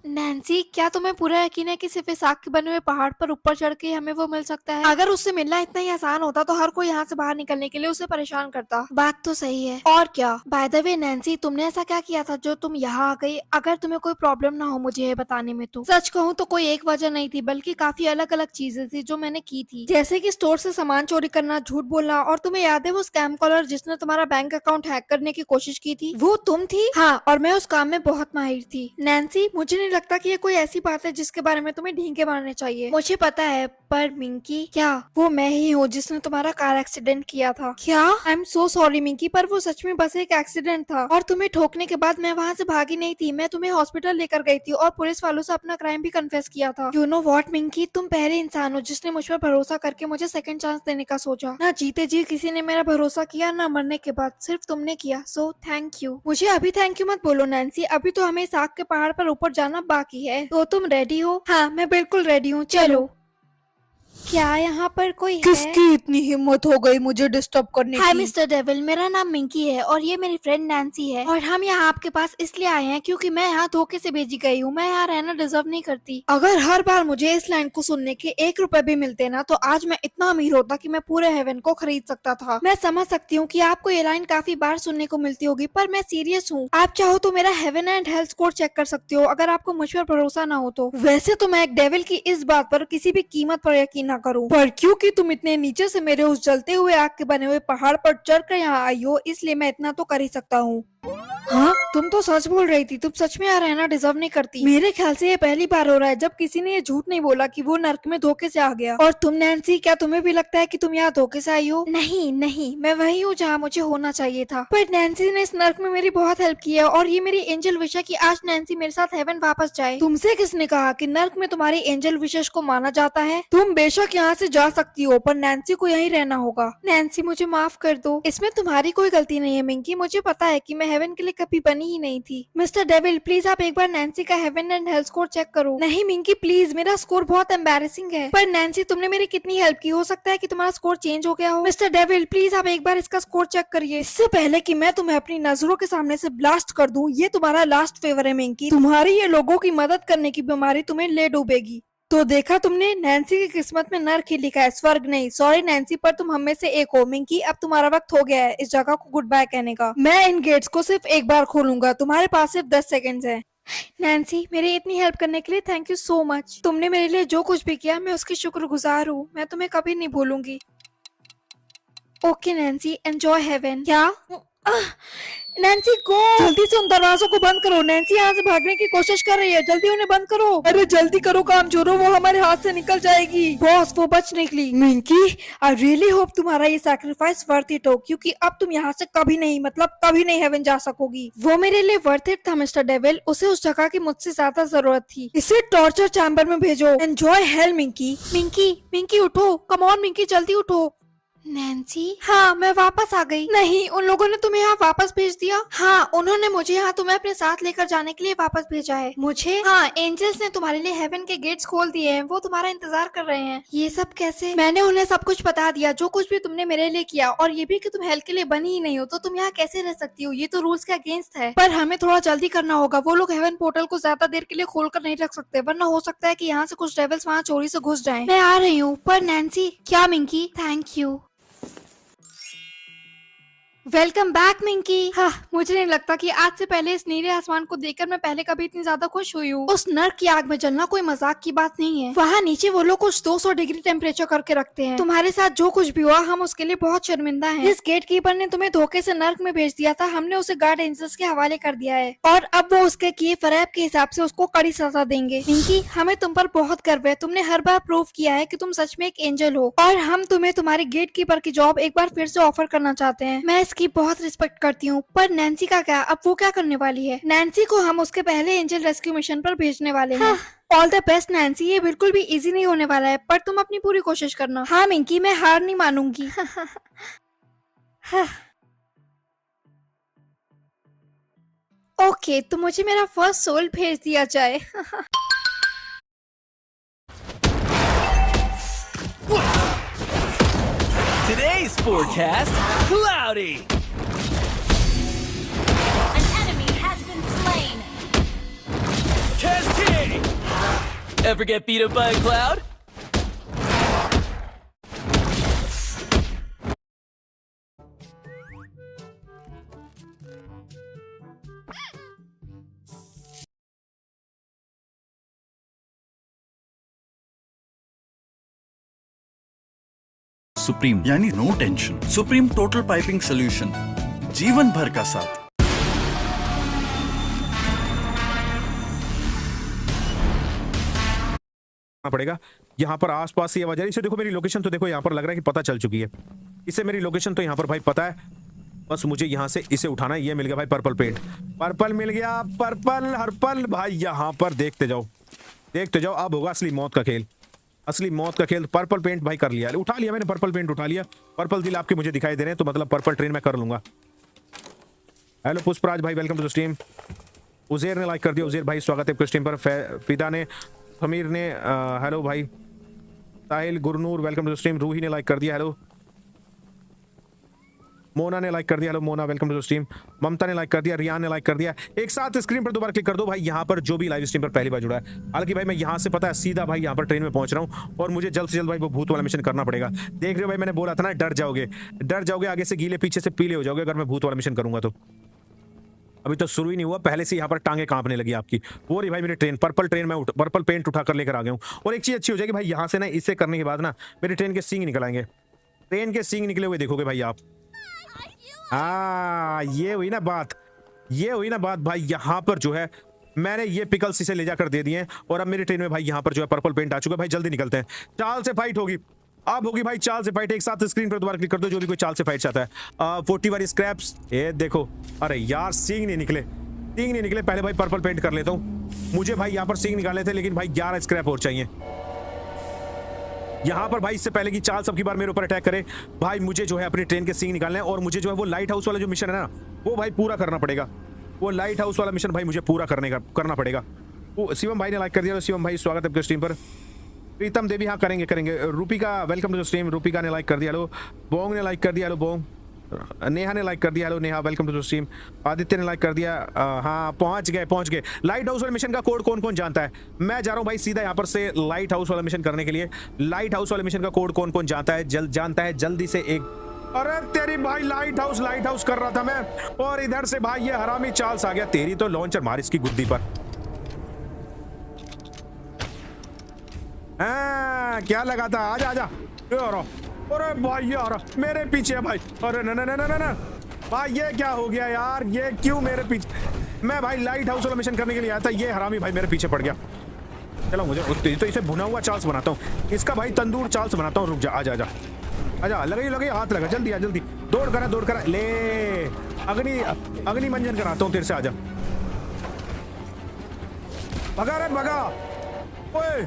नैन्सी, क्या तुम्हें पूरा यकीन है कि सिर्फ इस आग के बने हुए पहाड़ पर ऊपर चढ़ के हमें वो मिल सकता है? अगर उससे मिलना इतना ही आसान होता तो हर कोई यहाँ से बाहर निकलने के लिए उसे परेशान करता। बात तो सही है। और क्या? बाय द वे नैन्सी, तुमने ऐसा क्या किया था जो तुम यहाँ आ गई? अगर तुम्हें कोई प्रॉब्लम ना हो मुझे ये बताने में तो। सच कहूँ तो कोई एक वजह नहीं थी, बल्कि काफी अलग अलग चीजें थी जो मैंने की थी, जैसे की स्टोर से सामान चोरी करना, झूठ बोलना, और तुम्हें याद है वो स्कैम कॉलर जिसने तुम्हारा बैंक अकाउंट हैक करने की कोशिश की थी? वो तुम थी? हाँ, और मैं उस काम में बहुत माहिर थी। नैन्सी, मुझे नहीं लगता कि ये कोई ऐसी बात है जिसके बारे में तुम्हें ढींगे मारने चाहिए। मुझे पता है, पर मिंकी, क्या वो मैं ही हूँ जिसने तुम्हारा कार एक्सीडेंट किया था? क्या? I am so sorry Minki, पर वो सच में बस एक एक्सीडेंट था और तुम्हें ठोकने के बाद मैं वहाँ से भागी नहीं थी। मैं तुम्हें हॉस्पिटल लेकर गई थी और पुलिस वालों से अपना क्राइम भी कन्फेस किया था। यू नो व्हाट मिंकी, तुम पहले इंसान हो जिसने मुझ पर भरोसा करके मुझे सेकंड चांस देने का सोचा। ना जीते जी किसी ने मेरा भरोसा किया, ना मरने के बाद, सिर्फ तुमने किया। So thank you. मुझे अभी थैंक यू मत बोलो नैन्सी, अभी तो हमें इस आग के पहाड़ पर ऊपर जाना बाकी है। तो तुम रेडी हो? हाँ, मैं बिल्कुल रेडी हूँ, चलो। क्या यहाँ पर कोई है? किसकी इतनी हिम्मत हो गई मुझे डिस्टर्ब करने की? हाय मिस्टर डेविल, मेरा नाम मिंकी है और ये मेरी फ्रेंड नैन्सी है और हम यहाँ आपके पास इसलिए आए हैं क्योंकि मैं यहाँ धोखे से भेजी गई हूँ। मैं यहाँ रहना डिजर्व नहीं करती। अगर हर बार मुझे इस लाइन को सुनने के 1 रुपए भी मिलते ना तो आज मैं इतना अमीर होता कि मैं पूरे हेवन को खरीद सकता था। मैं समझ सकती हूँ कि आपको ये लाइन काफी बार सुनने को मिलती होगी, पर मैं सीरियस हूँ। आप चाहो तो मेरा heaven and health score check कर सकते हो अगर आपको मुझ पर भरोसा ना हो तो। वैसे तो मैं एक डेविल की इस बात पर किसी भी कीमत पर यकीन ना करूं, पर क्योंकि तुम इतने नीचे से मेरे उस जलते हुए आग के बने हुए पहाड़ पर चढ़कर यहाँ आई हो, इसलिए मैं इतना तो कर ही सकता हूँ। हाँ, तुम तो सच बोल रही थी। तुम सच में यहाँ रहना डिजर्व नहीं करती। मेरे ख्याल से ये पहली बार हो रहा है जब किसी ने ये झूठ नहीं बोला कि वो नर्क में धोखे से आ गया। और तुम नैन्सी, क्या तुम्हें भी लगता है कि तुम यहाँ धोखे से आई हो? नहीं नहीं, मैं वही हूँ जहाँ मुझे होना चाहिए था। पर नैन्सी ने इस नर्क में मेरी बहुत हेल्प की है और ये मेरी एंजल विश है कि आज नैन्सी मेरे साथ हेवन वापस जाए। तुमसे किसने कहा कि नर्क में तुम्हारी एंजल विशेष को माना जाता है? तुम बेशक यहाँ से जा सकती हो, पर नैन्सी को यहीं रहना होगा। नैन्सी, मुझे माफ कर दो, इसमें तुम्हारी कोई गलती नहीं है मिंकी। मुझे पता है कि मैं हेवन के लिए कभी बनी ही नहीं थी। मिस्टर डेविल, प्लीज आप एक बार नैन्सी का heaven and hell score check करो। नहीं मिंकी प्लीज, मेरा स्कोर बहुत एम्बैरेसिंग है। पर नैन्सी, तुमने मेरी कितनी हेल्प की, हो सकता है कि तुम्हारा स्कोर चेंज हो गया हो। मिस्टर डेविल, प्लीज आप एक बार इसका स्कोर चेक करिए। इससे पहले कि मैं तुम्हें अपनी नजरों के सामने से ब्लास्ट कर दूं, ये तुम्हारा लास्ट फेवर है मिंकी। तुम्हारी ये लोगों की मदद करने की बीमारी तुम्हें ले डूबेगी। तो देखा तुमने, नैन्सी की किस्मत में नर्क ही लिखा है, स्वर्ग नहीं। सॉरी नैन्सी, पर तुम हम में से एक हो। मिंकी, अब तुम्हारा वक्त हो गया है इस जगह को गुड बाय कहने का। मैं इन गेट्स को सिर्फ एक बार खोलूंगा, तुम्हारे पास सिर्फ 10 सेकंड्स हैं। नैन्सी, मेरी इतनी हेल्प करने के लिए थैंक यू सो मच। तुमने मेरे लिए जो कुछ भी किया, मैं उसकी शुक्रगुजार हूँ। मैं तुम्हें कभी नहीं भूलूंगी। Okay Nancy, enjoy heaven. क्या? नैन्सी गो, जल्दी से उन दरवाजों को बंद करो। नैन्सी यहाँ से भागने की कोशिश कर रही है, जल्दी उन्हें बंद करो। अरे जल्दी करो काम चोरों, वो हमारे हाथ से निकल जाएगी। बॉस, वो बच निकली। मिंकी, आई रियली होप तुम्हारा ये सैक्रिफाइस वर्थ इट हो, क्योंकि अब तुम यहाँ से कभी नहीं हेवन जा सकोगी। वो मेरे लिए वर्थ इट था मिस्टर डेविल, उसे उस जगह की मुझसे ज्यादा जरूरत थी। इसे टॉर्चर चैम्बर में भेजो। Enjoy hello Minki. मिंकी उठो, कम ऑन मिंकी, जल्दी उठो। नैन्सी, हाँ मैं वापस आ गई। नहीं, उन लोगों ने तुम्हें यहाँ वापस भेज दिया? हाँ, उन्होंने मुझे यहाँ तुम्हें अपने साथ लेकर जाने के लिए वापस भेजा है। मुझे? हाँ, एंजल्स ने तुम्हारे लिए हेवन के गेट्स खोल दिए हैं, वो तुम्हारा इंतजार कर रहे हैं। ये सब कैसे? मैंने उन्हें सब कुछ बता दिया, जो कुछ भी तुमने मेरे लिए किया, और ये भी कि तुम हेल्प के लिए बनी ही नहीं हो, तो तुम यहाँ कैसे रह सकती हो? ये तो रूल्स के अगेंस्ट है। पर हमें थोड़ा जल्दी करना होगा, वो लोग हेवन पोर्टल को ज्यादा देर के लिए खोल कर नहीं रख सकते, वरना हो सकता है कि यहाँ से कुछ डेविल्स वहाँ चोरी से घुस जाएं। मैं आ रही हूँ। पर नैन्सी, क्या Minky? Thank you. Welcome back Minky. हाँ, मुझे नहीं लगता कि आज से पहले इस नीले आसमान को देखकर मैं पहले कभी इतनी ज्यादा खुश हुई हूँ। उस नर्क की आग में जलना कोई मजाक की बात नहीं है। वहाँ नीचे वो लोग कुछ 200 डिग्री टेम्परेचर करके रखते हैं। तुम्हारे साथ जो कुछ भी हुआ, हम उसके लिए बहुत शर्मिंदा हैं। इस गेट कीपर ने तुम्हें धोखे से नर्क में भेज दिया था, हमने उसे गार्ड एंजल्स के हवाले कर दिया है, और अब वो उसके किए फरेब के हिसाब से उसको कड़ी सजा देंगे। मिंकी, हमें तुम पर बहुत गर्व है। तुमने हर बार प्रूव किया है कि तुम सच में एक एंजल हो, और हम तुम्हें तुम्हारी गेट कीपर की जॉब एक बार फिर से ऑफर करना चाहते हैं। मैं इसकी बहुत रिस्पेक्ट करती हूँ। पर नैन्सी का क्या? अब वो क्या करने वाली है? नैन्सी को हम उसके पहले एंजल रेस्क्यू मिशन पर भेजने वाले हैं। ऑल द बेस्ट नैन्सी, ये बिल्कुल भी इजी नहीं होने वाला है, पर तुम अपनी पूरी कोशिश करना। हाँ मिंकी, मैं हार नहीं मानूंगी। ओके, तो मुझे मेरा फर्स्ट सोल भेज दिया जाए। Today's forecast, cloudy. An enemy has been slain. Cascade. Ever get beat up by a cloud? Supreme यानी no tension. Supreme total piping solution, जीवन भर का साथ। पड़ेगा यहाँ पर आसपास से आवाज आ रही है। इसे देखो, मेरी लोकेशन तो देखो, यहाँ पर लग रहा है कि पता चल चुकी है। इसे मेरी लोकेशन तो यहाँ पर भाई पता है, बस मुझे यहाँ से इसे उठाना है। ये मिल गया भाई पर्पल पेंट, पर्पल मिल गया, पर्पल हर्पल भाई। यहाँ पर देखते जाओ, देखते जाओ, अब होगा असली मौत का खेल, असली मौत का खेल। पर्पल पेंट भाई कर लिया, उठा लिया मैंने, पर्पल पेंट उठा लिया। पर्पल दिल आपके मुझे दिखाई दे रहे हैं, तो मतलब पर्पल ट्रेन मैं कर लूंगा। हेलो पुष्पराज भाई, वेलकम टू द स्ट्रीम। उजेर ने लाइक कर दिया, उजेर भाई स्वागत है आपके स्ट्रीम पर। फिदा ने, समीर ने, हेलो भाई। Sahil Gurnoor welcome to the stream. Roohi ने लाइक कर दिया, हेलो। मोना ने लाइक कर दिया, hello Mona welcome to the stream. Mamta ने लाइक कर दिया, रियान ने लाइक कर दिया। एक साथ स्क्रीन पर दोबारा क्लिक कर दो भाई, यहाँ पर जो भी लाइव स्ट्रीम पर पहली बार जुड़ा है। हालांकि भाई मैं यहाँ से पता है सीधा भाई यहाँ पर ट्रेन में पहुंच रहा हूँ, और मुझे जल्द से जल्द भाई वो भूत वाला मिशन करना पड़ेगा। देख रहे हो भाई, मैंने बोला था ना, डर जाओगे, डर जाओगे, आगे से गीले पीछे से पीले हो जाओगे अगर मैं भूत वाला मिशन करूंगा तो। अभी तो शुरू ही नहीं हुआ, पहले से यहाँ पर टांगे कांपने लगी आपकी। वो रही भाई मेरी ट्रेन, पर्पल ट्रेन, मैं पर्पल पेंट उठा कर लेकर आ गया हूँ। और एक चीज अच्छी हो जाएगी भाई, यहाँ से ना इसे करने के बाद ना मेरी ट्रेन के सींग निकल आएंगे। ट्रेन के सींग निकले हुए देखोगे भाई आप। ये हुई ना बात, ये हुई ना बात भाई। यहाँ पर जो है मैंने ये पिकल्स इसे ले जाकर दे दिए हैं और अब मेरी ट्रेन में भाई यहाँ पर जो है पर्पल पेंट आ चुका है। भाई जल्दी निकलते हैं, चाल से फाइट होगी। अब होगी भाई चाल से फाइट। एक साथ स्क्रीन पर दोबारा क्लिक कर दो जो भी कोई चाल से फाइट चाहता है। 40 वाली स्क्रैप्स, ये देखो। अरे यार सींग नहीं निकले, सींग नहीं निकले। पहले भाई पर्पल पेंट कर लेता हूँ। मुझे भाई यहाँ पर सींग निकाले थे, लेकिन भाई 11 स्क्रैप और चाहिए यहाँ पर भाई। इससे पहले कि चाल सबकी बार मेरे ऊपर अटैक करे भाई, मुझे जो है अपनी ट्रेन के सींग निकालने हैं और मुझे जो है वो लाइट हाउस वाला जो मिशन है ना वो भाई पूरा करना पड़ेगा। वो लाइट हाउस वाला मिशन भाई मुझे पूरा करना पड़ेगा। वो शिवम भाई ने लाइक कर दिया। शिवम भाई स्वागत है आपके स्ट्रीम पर। प्रीतम देवी हाँ करेंगे। Rupika welcome to the stream, Rupika ने लाइक कर दिया। हेलो बोंग ने लाइक कर दिया। Hello Bong. नेहा ने लाइक कर दिया। Hello Neha welcome to the stream. Aditya ने लाइक कर दिया। हाँ पहुंच गए। लाइट हाउस वाले मिशन का कोड कौन कौन जानता है? मैं जा रहा हूँ भाई सीधा यहाँ पर से लाइट हाउस वाला मिशन करने के लिए। लाइट हाउस वाले मिशन का कोड कौन कौन जानता है? जानता है जल्दी से एक। अरे तेरी भाई लाइट हाउस कर रहा था मैं और इधर से भाई ये हरामी चार्ल्स आ गया। तेरी तो लॉन्चर मार इसकी गुद्दी पर। क्या लगा था? आजा। अरे भाई यार मेरे पीछे है भाई। अरे ना भाई ये क्या हो गया यार? ये क्यों मेरे पीछे? मैं भाई लाइट हाउस वाला मिशन करने के लिए आया था, ये हरामी भाई मेरे पीछे पड़ गया। चलो मुझे तो इसे भुना हुआ चार्ल्स बनाता हूँ, इसका भाई तंदूर चार्ल्स बनाता हूँ। रुक जा, आजा लगे हाथ लगा। जल्दी दौड़ करा। ले अग्नि मंजन कराता हूँ तेरे से। आजा भगा। ओए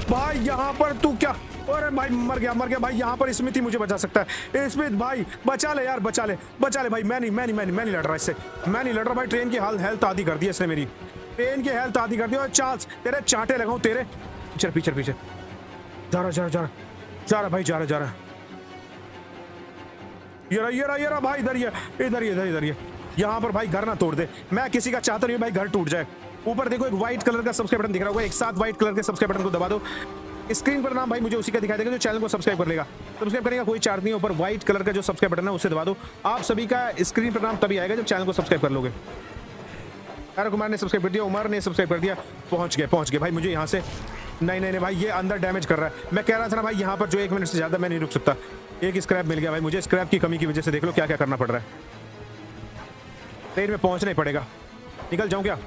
भाई यहाँ पर तू क्या? अरे भाई मर गया भाई। यहाँ पर स्मिथ ही मुझे बचा सकता है। स्मिथ भाई बचा ले यार, बचा ले भाई। मैं नहीं लड़ रहा इससे, मैं नहीं लड़ रहा भाई। ट्रेन की हेल्थ आधी कर दी इसने, मेरी ट्रेन की हेल्थ आधी कर दी। और चार्ल्स तेरे चांटे लगाऊं तेरे। पीछे जा रहा भाई, जा रहा। ये रहा भाई। इधर ये यहाँ पर भाई घर ना तोड़ दे। मैं किसी का चाहता नहीं भाई घर टूट जाए। ऊपर देखो एक व्हाइट कलर का सब्सक्राइब बटन दिख रहा होगा, एक साथ व्हाइट कलर के सब्सक्राइब बटन को दबा दो। स्क्रीन पर नाम भाई मुझे उसी का दिखाई देगा जो चैनल को सब्सक्राइब कर लेगा। सब्सक्राइब करने का कोई चार्ज नहीं है। ऊपर व्हाइट कलर का जो सब्सक्राइब बटन है उसे दबा दो। आप सभी का स्क्रीन पर नाम तभी आएगा जब चैनल को सब्सक्राइब कर लोगे। तारा कुमार ने सब्सक्राइब कर दिया, उमर ने सब्सक्राइब कर दिया। पहुंच गए भाई। मुझे यहाँ से नहीं भाई ये अंदर डैमेज कर रहा है। मैं कह रहा था ना भाई यहाँ पर जो 1 मिनट से ज्यादा मैं नहीं रुक सकता। एक स्क्रैप मिल गया भाई मुझे। स्क्रैप की कमी की वजह से देख लो क्या क्या करना पड़ रहा है। ट्रेन में पहुंचना ही पड़ेगा। निकल जाऊं क्या?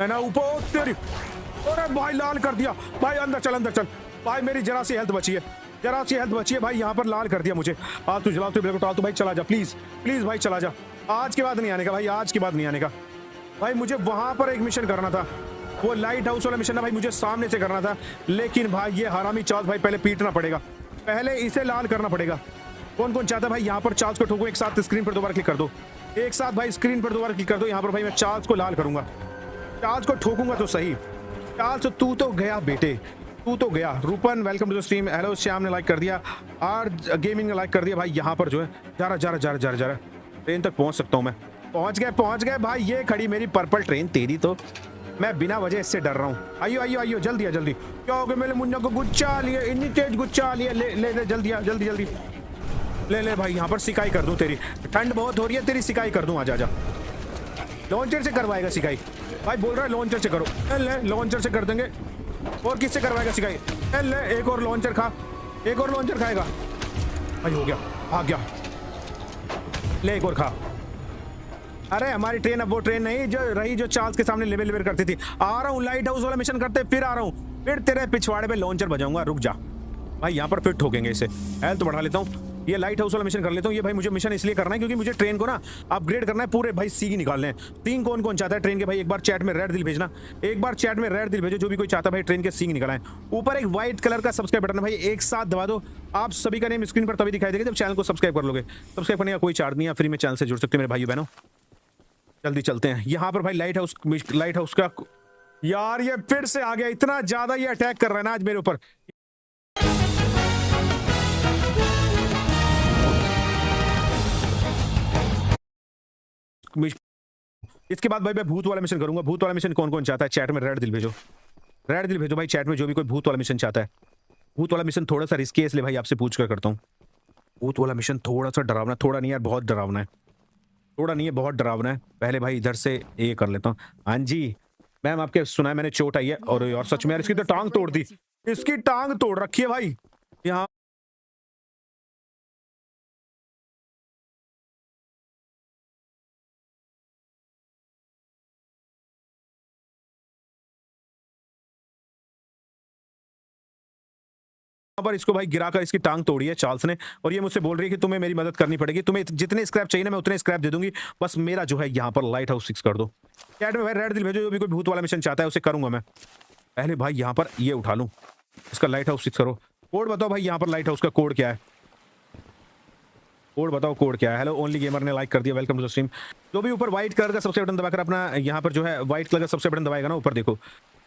ना ऊपर तेरी। अरे भाई लाल कर दिया भाई। अंदर चल भाई। मेरी जरा सी हेल्थ बची है भाई। यहाँ पर लाल कर दिया मुझे। आज तू जला तो भाई चला जा प्लीज भाई, चला जा। आज के बाद नहीं आने का भाई, आज के बाद नहीं आने का भाई। मुझे वहां पर एक मिशन करना था, वो लाइट हाउस वाला मिशन ना भाई मुझे सामने से करना था। लेकिन भाई ये हरामी चार्ल्स भाई पहले पीटना पड़ेगा, पहले इसे लाल करना पड़ेगा। कौन कौन चाहता है भाई यहाँ पर चार्ल्स को ठोकूं? एक साथ स्क्रीन पर दोबारा क्लिक कर दो। एक साथ भाई स्क्रीन पर दोबारा क्लिक कर दो। यहाँ पर भाई मैं चार्ल्स को लाल करूंगा, चार्ल्स को ठोकूंगा तो सही। चार्ल्स तू तो गया बेटे, तू तो गया। Rupan welcome to the stream. Hello Shyam ने लाइक कर दिया। आर गेमिंग ने लाइक कर दिया भाई। यहाँ पर जो है जा रहा ट्रेन तक पहुंच सकता हूँ मैं। पहुंच गए भाई। ये खड़ी मेरी पर्पल ट्रेन। तेरी तो मैं बिना वजह इससे डर रहा हूँ। आइयो जल्दी क्या हो गया? मेरे मुन्ना को गुच्चा लिए, इतनी तेज गुच्चा लिए। ले जल्दी ले भाई। यहाँ पर सिकाई कर दूं तेरी। ठंड बहुत हो रही है, तेरी सिकाई कर दूं। आजा लॉन्चर से करवाएगा सिकाई भाई? बोल रहा है लॉन्चर से करो। ले लॉन्चर से कर देंगे। और किससे करवाएगा सिकाई? ले एक और लॉन्चर खा। एक और लॉन्चर खाएगा भाई। हो गया, भाग गया। ले एक और खा। अरे हमारी ट्रेन अब वो ट्रेन नहीं जो चार्ल्स के सामने लेबर करती थी। आ रहा हूँ लाइट हाउस वाला मिशन करते, फिर आ रहा हूँ। फिर तेरे पिछवाड़े पे लॉन्चर बजाऊंगा। रुक जा भाई। यहाँ पर फिर ठोकेंगे इसे। हेल्थ बढ़ा लेता हूँ। ये लाइट हाउस वाला मिशन कर लेता हूँ। ये भाई मुझे मिशन इसलिए करना है क्योंकि मुझे ट्रेन को ना अपग्रेड करना है। पूरे भाई सीग निकालने हैं। सीग कौन कौन चाहता है ट्रेन के भाई? एक बार चैट में रेड दिल भेजना। एक बार चैट में रेड दिल भेजो जो भी कोई चाहता है भाई ट्रेन के सीग निकालें। ऊपर एक व्हाइट कलर का सब्सक्राइब बटन है भाई, एक साथ दबा दो। आप सभी का नेम स्क्रीन पर तभी दिखाई देगा जब चैनल को सब्सक्राइब कर लोगे। सब्सक्राइब करने का कोई चार्ज नहीं है, फ्री में चैनल से जुड़ सकते हैं मेरे भाई बहनों। जल्दी चलते हैं। यहाँ पर भाई लाइट हाउस का यार ये फिर से आ गया। इतना ज्यादा ये अटैक कर रहा है ना आज मेरे ऊपर। इसके बाद भाई मैं भूत वाला मिशन करूंगा। भूत वाला मिशन कौन कौन चाहता है? चैट में रेड दिल भेजो। रेड दिल भेजो भाई चैट में जो भी कोई भूत वाला मिशन चाहता है। भूत वाला मिशन थोड़ा सा रिस्की है इसलिए भाई आपसे पूछ कर करता हूँ। भूत वाला मिशन थोड़ा सा डरावना, थोड़ा नहीं यार बहुत डरावना है। थोड़ा नहीं है, बहुत डरावना है। पहले भाई इधर से ये कर लेता हूँ। हाँ जी मैम, आपके सुना है मैंने चोट आई है, और यार सच में यार इसकी तो टांग तोड़ दी, इसकी टांग तोड़ रखी है भाई यहाँ। पर इसको भाई गिराकर इसकी टांग तोड़ी है चार्ल्स ने, और ये मुझसे बोल रही है कि तुम्हें मेरी मदद करनी पड़ेगी, तुम्हें जितने स्क्रैप चाहिए ना मैं उतने स्क्रैप दे दूंगी, बस मेरा जो है यहाँ पर लाइट हाउस फिक्स कर दो। चैट में भाई रेड दिल भेजो, जो भी कोई भूत वाला मिशन चाहता है उसे करूंगा मैं। पहले भाई यहाँ पर ये उठा लूं, इसका लाइट हाउस फिक्स करो। कोड बताओ भाई यहाँ पर लाइट हाउस का कोड क्या है, कोड बताओ कोड क्या है। हेलो ओनली गेमर ने लाइक कर दिया, वेलकम टू द स्ट्रीम। जो भी ऊपर व्हाइट कलर का सबसे बटन दबाकर अपना यहाँ पर जो है व्हाइट कलर का सबसे बटन दबाएगा ना, ऊपर देखो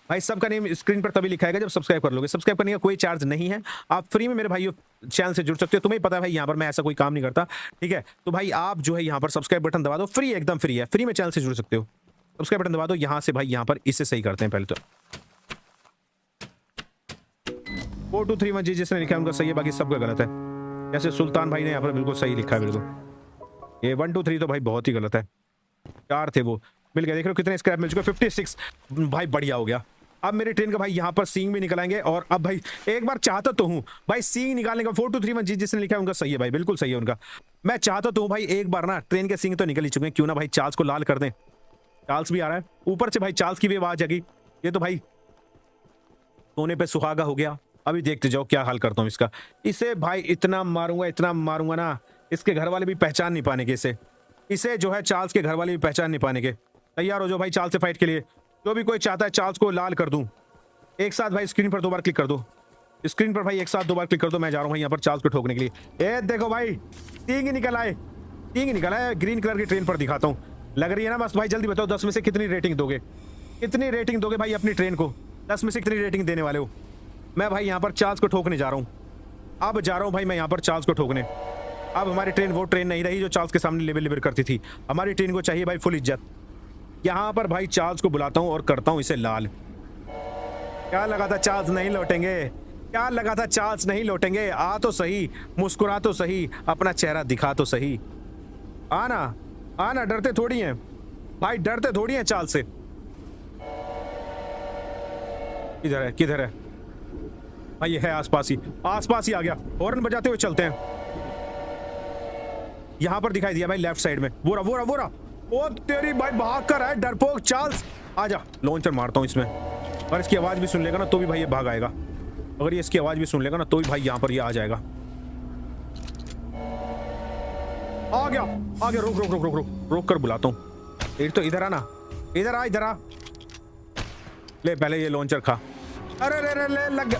भाई सबका नेम स्क्रीन पर तभी लिखा है जब सब्सक्राइब कर लोगे। सब्सक्राइब करने का कोई चार्ज नहीं है, आप फ्री में मेरे भाई चैनल से जुड़ सकते हो। तुम्हें पता है भाई यहाँ पर मैं ऐसा कोई काम नहीं करता, ठीक है। तो भाई आप जो है यहाँ पर सब्सक्राइब बटन दबा दो, फ्री एकदम फ्री है, फ्री में चैनल से जुड़ सकते हो। सब्सक्राइब बटन दबा दो यहाँ से भाई, यहाँ पर इससे सही करते हैं पहले तो। 4231 जी जिसने लिखा है उनका सही है, बाकी सबका गलत है। जैसे सुल्तान भाई ने यहाँ पर बिल्कुल सही लिखा है, बिल्कुल। ये 1 2 3 तो भाई बहुत ही गलत है, 4 थे वो, मिल गया। देख रहे हो कितने स्क्रैप मिल चुके, 56 भाई, बढ़िया हो गया। अब मेरी ट्रेन का भाई यहाँ पर सींग भी निकलेंगे, और अब भाई एक बार चाहता तो हूँ भाई सींग निकालने का। 4231 जी जिसने लिखा है उनका सही है भाई, बिल्कुल सही है उनका। मैं चाहता तो हूँ भाई एक बार ना ट्रेन के सींग तो निकल ही चुके हैं, क्यों ना भाई चार्ल्स को लाल कर दें। चार्ल्स भी आ रहा है ऊपर से भाई, चार्ल्स की भी आवाज आ गई। ये तो भाई सोने पे सुहागा हो गया। अभी देखते जाओ क्या हाल करता हूँ इसका। इसे भाई इतना मारूंगा ना, इसके घर वाले भी पहचान नहीं पाने के इसे जो है चार्ल्स के घर वाले भी पहचान नहीं पाने के। तैयार हो जाओ भाई चार्ल्स से फाइट के लिए। जो भी कोई चाहता है चार्ल्स को लाल कर दूं, एक साथ भाई स्क्रीन पर 2 बार क्लिक कर दो, स्क्रीन पर भाई एक साथ 2 बार क्लिक कर दो। मैं जा रहा हूँ भाई यहाँ पर चार्ल्स को ठोकने के लिए। ये देखो भाई तीन ही निकल आए, ग्रीन कलर की ट्रेन पर दिखाता हूँ। लग रही है ना, बस भाई जल्दी बताओ 10 में से कितनी रेटिंग दोगे, कितनी रेटिंग दोगे भाई अपनी ट्रेन को, 10 में से कितनी रेटिंग देने वाले हो। मैं भाई यहाँ पर चार्ल्स को ठोकने जा रहा हूँ, अब जा रहा हूँ भाई मैं यहाँ पर चार्ल्स को ठोकने। अब हमारी ट्रेन वो ट्रेन नहीं रही जो चार्ल्स के सामने लेबर करती थी, हमारी ट्रेन को चाहिए भाई फुल इज्जत। यहाँ पर भाई चार्ल्स को बुलाता हूँ और करता हूँ इसे लाल। क्या लगा था चार्ल्स नहीं लौटेंगे, क्या लगा था चार्ल्स नहीं लौटेंगे। आ तो सही, मुस्कुरा तो सही, अपना चेहरा दिखा तो सही। आना डरते थोड़ी हैं भाई, डरते थोड़ी हैं चार्ल्स से। किधर है भाई, ये है आसपास ही आ गया। हॉर्न बजाते हुए चलते हैं। यहां पर दिखाई दिया भाई लेफ्ट साइड में, वो रहा। ओ तेरी भाई भाग कर है डरपोक चार्ल्स, आजा। लॉन्चर मारता हूं इसमें, और इसकी आवाज भी सुन लेगा ना तो भी भाई ये भाग आएगा। अगर ये इसकी आवाज भी सुन लेगा ना तो भी भाई यहां पर ये आ जाएगा। आ गया। रोक कर बुलाता हूं। एक तो इधर आना, इधर आ। ले पहले ये लॉन्चर खा। अरे ले लग गया।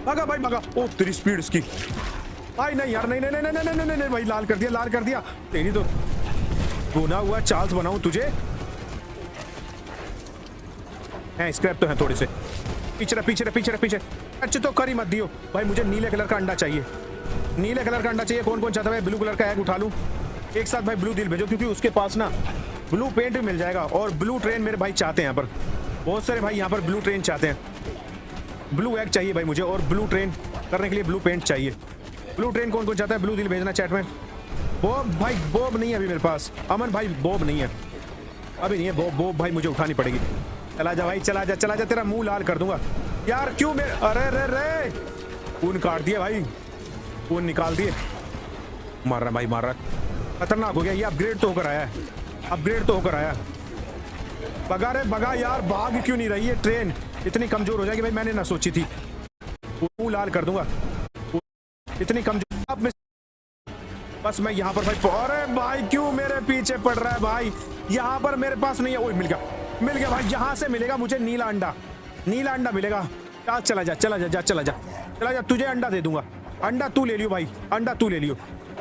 भागा भाई। ओ तेरी स्पीड इसकी भाई, नहीं यार, नहीं भाई, लाल कर दिया। तेरी तो गुना हुआ चार्ल्स बनाऊं तुझे। हैं स्क्रैप तो है थोड़े से, पीछे। अच्छे तो कर ही मत दियो भाई, मुझे नीले कलर का अंडा चाहिए, कौन चाहता है। ब्लू कलर का एग उठा लूं एक साथ भाई, ब्लू दिल भेजो, क्योंकि उसके पास ना ब्लू पेंट भी मिल जाएगा, और ब्लू ट्रेन मेरे भाई चाहते हैं। यहाँ पर बहुत सारे भाई यहाँ पर ब्लू ट्रेन चाहते हैं। ब्लू एग चाहिए भाई मुझे, और ब्लू ट्रेन करने के लिए ब्लू पेंट चाहिए। ब्लू ट्रेन कौन चाहता है, ब्लू दिल भेजना चैट में। बॉब नहीं है अभी मेरे पास। अमन भाई बॉब नहीं है अभी, नहीं है बॉब भाई, मुझे उठानी पड़ेगी। चला जा भाई, चला जा, तेरा मुंह लाल कर दूंगा यार। क्यों मेरे, अरे खून काट दिया भाई, खून निकाल दिए। मार रहा, खतरनाक हो गया ये। अपग्रेड तो होकर आया। बगा यार, भाग क्यों नहीं रही है ट्रेन, इतनी कमजोर हो जाएगी भाई, मैंने ना सोची थी। मुंह लाल कर दूंगा, इतनी कमजोर। अब बस मैं यहाँ पर भाई, अरे भाई क्यों मेरे पीछे पड़ रहा है भाई, यहाँ पर मेरे पास नहीं है। ओए मिल गया भाई, यहाँ से मिलेगा मुझे नीला अंडा मिलेगा। चला जा, तुझे अंडा दे दूंगा। अंडा तू ले लियो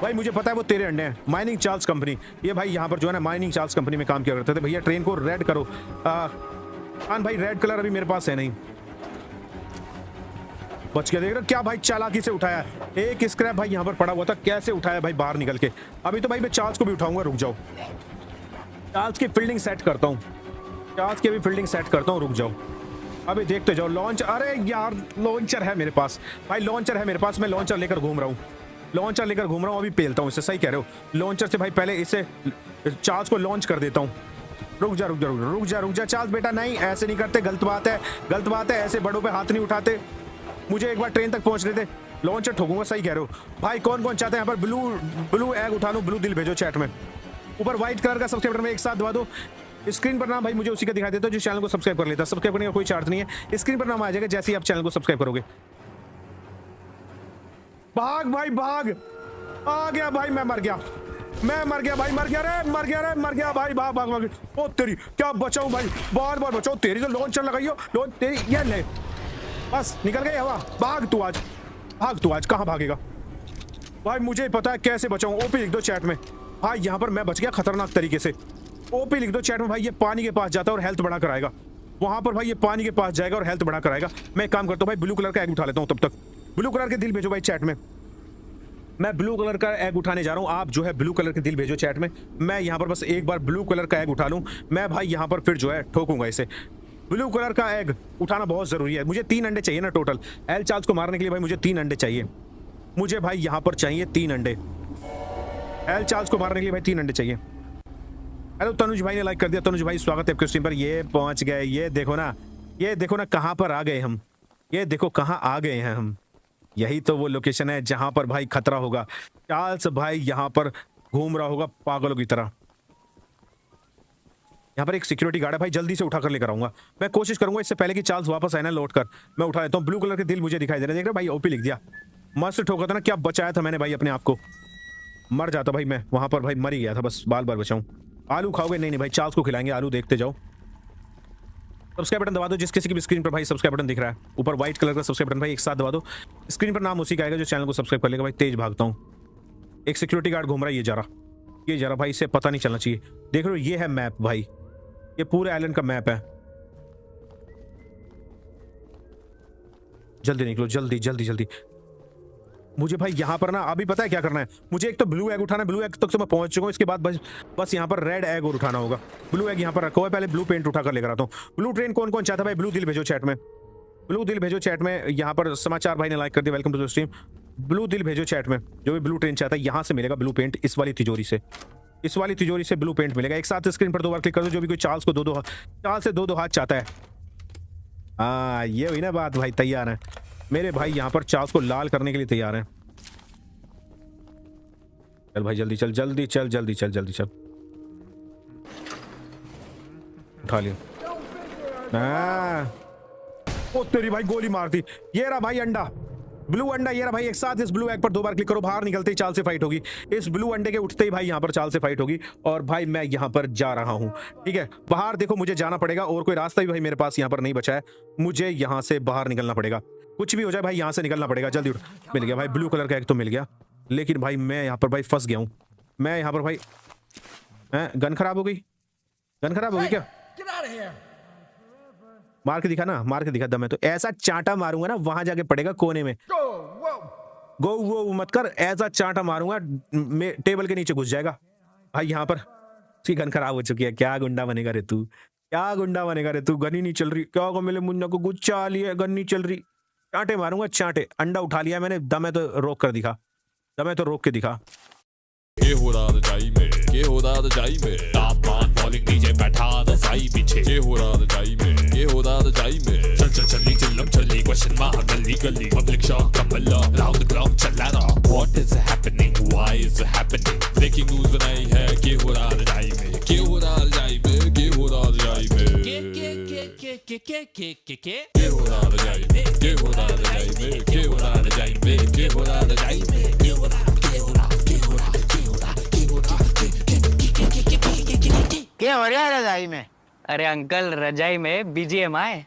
भाई, मुझे पता है वो तेरे अंडे हैं। माइनिंग चार्ल्स कंपनी, ये भाई यहाँ पर जो है ना माइनिंग चार्ल्स कंपनी में काम किया करते थे। भैया ट्रेन को रेड करो। भाई रेड कलर अभी मेरे पास है नहीं, बच गया। देख रहे क्या भाई, चालाकी से उठाया। एक स्क्रैप भाई यहाँ पर पड़ा हुआ था, कैसे उठाया भाई बाहर निकल के। अभी तो भाई मैं चार्ल्स को भी उठाऊंगा, रुक जाओ। चार्ल्स की फील्डिंग सेट करता हूँ, रुक जाओ। अभी देखते जाओ। लॉन्च, अरे यार लॉन्चर है मेरे पास भाई, मैं लॉन्चर लेकर घूम रहा हूँ। लॉन्चर लेकर घूम रहा हूँ, अभी पेलता हूँ इसे। सही कह रहे हो, लॉन्चर से भाई पहले इसे चार्ल्स को लॉन्च कर देता हूँ। रुक जा रुक जा रुक जा रुक जा रुक जा चार्ल्स बेटा, नहीं ऐसे नहीं करते, गलत बात है, गलत बात है, ऐसे बड़ों पे हाथ नहीं उठाते। मुझे एक बार ट्रेन तक पहुंचने दे, लॉन्चर ठोकूंगा। सही कह रहे हो भाई। कौन कौन चाहते हैं यहाँ पर ब्लू एग उठा लूं? ब्लू दिल भेजो चैट में। ऊपर व्हाइट कलर का सब्सक्राइब बटन में एक साथ दबा दो। स्क्रीन पर नाम भाई मुझे उसी का दिखाई देता है जो चैनल को सब्सक्राइब कर लेता है। सब्सक्राइब करने का कोई चार्ज नहीं है, स्क्रीन पर नाम आ जाएगा जैसे ही आप चैनल को सब्सक्राइब करोगे। भाग भाई भाग, आ गया भाई, मैं मर गया भाई, मर गया भाई, भाग भाग भाग। ओ तेरी, क्या बचाऊं भाई, बार बार बचाओ। तेरी तो लॉन्चर लगाइयो, लॉन्च तेरी, ये ले बस निकल गई हवा। भाग तू आज, कहाँ भागेगा भाई? मुझे पता है कैसे बचाऊं। ओपी लिख दो चैट में भाई, यहाँ पर मैं बच गया खतरनाक तरीके से। ओपी लिख दो चैट में भाई। ये पानी के पास जाता है और हेल्थ बढ़ा कराएगा। वहां पर भाई ये पानी के पास जाएगा और हेल्थ बढ़ा कराएगा। मैं एक काम करता हूँ भाई, ब्लू कलर का एग उठा लेता हूँ। तब तक ब्लू कलर के दिल भेजो भाई चैट में। मैं ब्लू कलर का एग उठाने जा रहा हूँ, आप जो है ब्लू कलर के दिल भेजो चैट में। मैं यहाँ पर बस एक बार ब्लू कलर का एग उठा लूँ, मैं भाई यहाँ पर फिर जो है ठोकूंगा इसे। ब्लू कलर का एग उठाना बहुत जरूरी है। मुझे 3 अंडे चाहिए ना टोटल। एल चार्ल्स को मारने के लिए भाई मुझे 3 अंडे चाहिए। मुझे भाई यहाँ पर चाहिए 3 अंडे। एल चार्ल्स को मारने के लिए भाई 3 अंडे चाहिए। हेलो तनुज भाई ने लाइक कर दिया। तनुज भाई स्वागत है आपके स्ट्रीम पर। ये पहुंच गए, ये देखो ना कहाँ पर आ गए हम, ये देखो कहाँ आ गए हैं हम। यही तो वो लोकेशन है जहां पर भाई खतरा होगा। चार्ल्स भाई यहाँ पर घूम रहा होगा पागलों की तरह। यहाँ पर एक सिक्योरिटी गार्ड है भाई, जल्दी से उठा कर लेकर आऊंगा। मैं कोशिश करूंगा इससे पहले कि चार्ल्स वापस आए ना लौट कर। मैं उठा लेता हूँ। ब्लू कलर के दिल मुझे दिखाई दे रहे हैं, देख रहे भाई? ओपी लिख दिया, मस्त ठोका था ना। क्या बचाया था मैंने भाई अपने आप को। मर जाता भाई मैं वहां पर भाई, मर ही गया था, बस बार बार बचाऊं। आलू खाओगे? नहीं भाई, चार्ल्स को खिलाएंगे आलू। देखते जाओ। सब्सक्राइब बटन दबा दो जिस किसी की भी स्क्रीन पर भाई सब्सक्राइब बटन दिख रहा है। ऊपर व्हाइट कलर का सब्सक्राइब बटन भाई एक साथ दबा दो। स्क्रीन पर नाम उसी का आएगा जो चैनल को सब्सक्राइब कर लेगा भाई। तेज भागता हूँ। एक सिक्योरिटी गार्ड घूम रहा है, ये जा रहा भाई, इसे पता नहीं चलना चाहिए। देख रहे हो ये है मैप भाई, ये पूरे आइलैंड का मैप है। जल्दी निकलो, जल्दी। मुझे भाई यहाँ पर ना अभी पता है क्या करना है। मुझे एक तो ब्लू एग उठाना है। ब्लू एग तक तो मैं पहुंच चुका हूँ। इसके बाद बस यहाँ पर रेड एग और उठाना होगा। ब्लू एग यहाँ पर रखा हुआ है, पहले ब्लू पेंट उठा कर लेकर आता हूँ। ब्लू ट्रेन कौन कौन चाहता है भाई? ब्लू दिल भेजो चैट में। ब्लू दिल भेजो चैट में। यहाँ पर समाचार भाई ने लाइक कर दिया, welcome to the stream. Blue दिल भेजो चैट में। जो भी ब्लू ट्रेन चाहता है यहाँ से मिलेगा ब्लू पेंट। इस वाली तिजोरी से ब्लू पेंट मिलेगा। एक साथ स्क्रीन पर 2 बार क्लिक कर दो। जो भी कोई चार्ल्स को चार्ल्स से 2 हाथ चाहता है। हाँ ये हुई ना बात भाई, तैयार है मेरे भाई। यहाँ पर चार्ल्स को लाल करने के लिए तैयार है। चल भाई जल्दी चल। उठा लिया। ओ तेरी भाई, गोली मार दी। ये रहा भाई अंडा, ब्लू अंडा। ये रहा भाई। एक साथ इस ब्लू एग पर 2 बार क्लिक करो। बाहर निकलते ही चार्ल्स से फाइट होगी। इस ब्लू अंडे के उठते ही भाई यहाँ पर चार्ल्स से फाइट होगी। और भाई मैं यहाँ पर जा रहा हूँ, ठीक है? बाहर देखो, मुझे जाना पड़ेगा और कोई रास्ता भी भाई मेरे पास यहाँ पर नहीं बचा है। मुझे यहाँ से बाहर निकलना पड़ेगा। कुछ भी हो जाए भाई, यहाँ से निकलना पड़ेगा। जल्दी उठ। मिल गया भाई ब्लू कलर का एग तो मिल गया, लेकिन भाई मैं यहाँ पर भाई फंस गया हूँ। मैं यहाँ पर भाई गन खराब हो गई क्या? मार के दिखा दम है तो ऐसा चांटा मारूंगा ना, वहां जाके पड़ेगा कोने में। गो वो मत कर, ऐसा चांटा मारूंगा टेबल के नीचे घुस जाएगा भाई। यहाँ पर उसकी गन खराब हो चुकी है। क्या गुंडा बनेगा रे तू? गन ही नहीं चल रही। क्या को मिले मुन्ना को गुच्चा लिया, गन नहीं चल रही। चांटे मारूंगा चांटे। अंडा उठा लिया मैंने, दम है तो रोक के दिखा। ये हो रहा रजाई में तापमान फॉलिंग नीचे बैठा रजाई पीछे। ये हो रहा रजाई में चल क्वेश्चन मार्क गली public shock Kamla round the clock चल रहा। What is happening, why is happening? Breaking news बनाई है। ये हो रहा रजाई में के हो रहा रजाई में के हो रहा रजाई में के हो रहा रजाई में के हो रहा रजाई में के हो रहा रजाई में के हो रहा रजाई में के हो रहा क्या हो रहा है रजाई में? अरे अंकल रजाई में BGMI।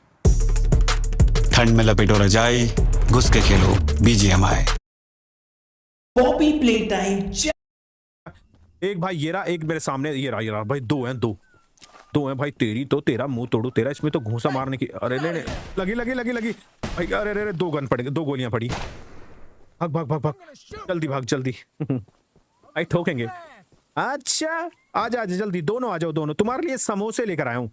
ठंड में लपेटो रजाई, घुस के खेलो BGMI। Poppy play time. एक भाई ये रहा, एक मेरे सामने ये रहा भाई। दो हैं भाई। तेरी तो तेरा मुंह तोड़ू तेरा। इसमें तो घूंसा मारने की। अरे ले लगी भाई। अरे 2 गन पड़े, 2 गोलियां पड़ी। भाग जल्दी भाई ठोकेंगे। अच्छा आजा जल्दी, दोनों आ जाओ दोनों। तुम्हारे लिए समोसे लेकर आया हूँ,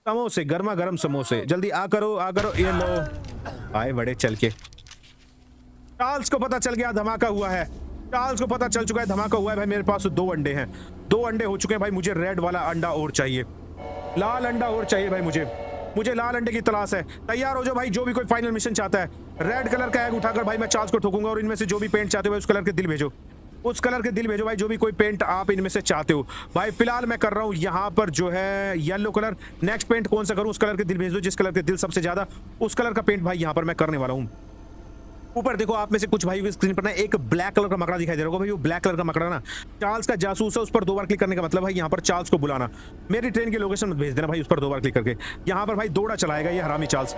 समोसे, गर्मा गर्म समोसे। जल्दी आ करो। ये लो आए बड़े चल के। चार्ल्स को पता चल गया धमाका हुआ है। चार्ल्स को पता चल चुका है धमाका हुआ है भाई। मेरे पास 2 अंडे हैं, 2 अंडे हो चुके हैं भाई। मुझे रेड वाला अंडा और चाहिए, लाल अंडा और चाहिए भाई। मुझे लाल अंडे की तलाश है। तैयार हो जाओ भाई, जो भी कोई फाइनल मिशन चाहता है। रेड कलर का एग उठाकर भाई मैं चार्ल्स को ठोकूंगा और इनमें से जो भी पेंट चाहते हो उस कलर के दिल भेजो, उस कलर के दिल भेजो भाई, जो भी कोई पेंट आप इनमें से चाहते हो भाई। फिलहाल मैं कर रहा हूँ यहाँ पर जो है येलो कलर। नेक्स्ट पेंट कौन सा करूँ, उस कलर के दिल भेज दो, जिस कलर के दिल सबसे ज्यादा उस कलर का पेंट भाई यहाँ पर मैं करने वाला हूँ। ऊपर देखो आप में से कुछ भाई की स्क्रीन पर ना एक ब्लैक कलर का मकड़ा दिखाई दे रहा होगा भाई। वो ब्लैक कलर का मकड़ा ना चार्ल्स का जासूस है। उस पर 2 बार क्लिक करने का मतलब भाई यहाँ पर चार्ल्स को बुलाना। मेरी ट्रेन की लोकेशन मत भेज देना भाई उस पर 2 बार क्लिक करके। यहाँ पर भाई दौड़ा चलाएगा ये हरामी चार्ल्स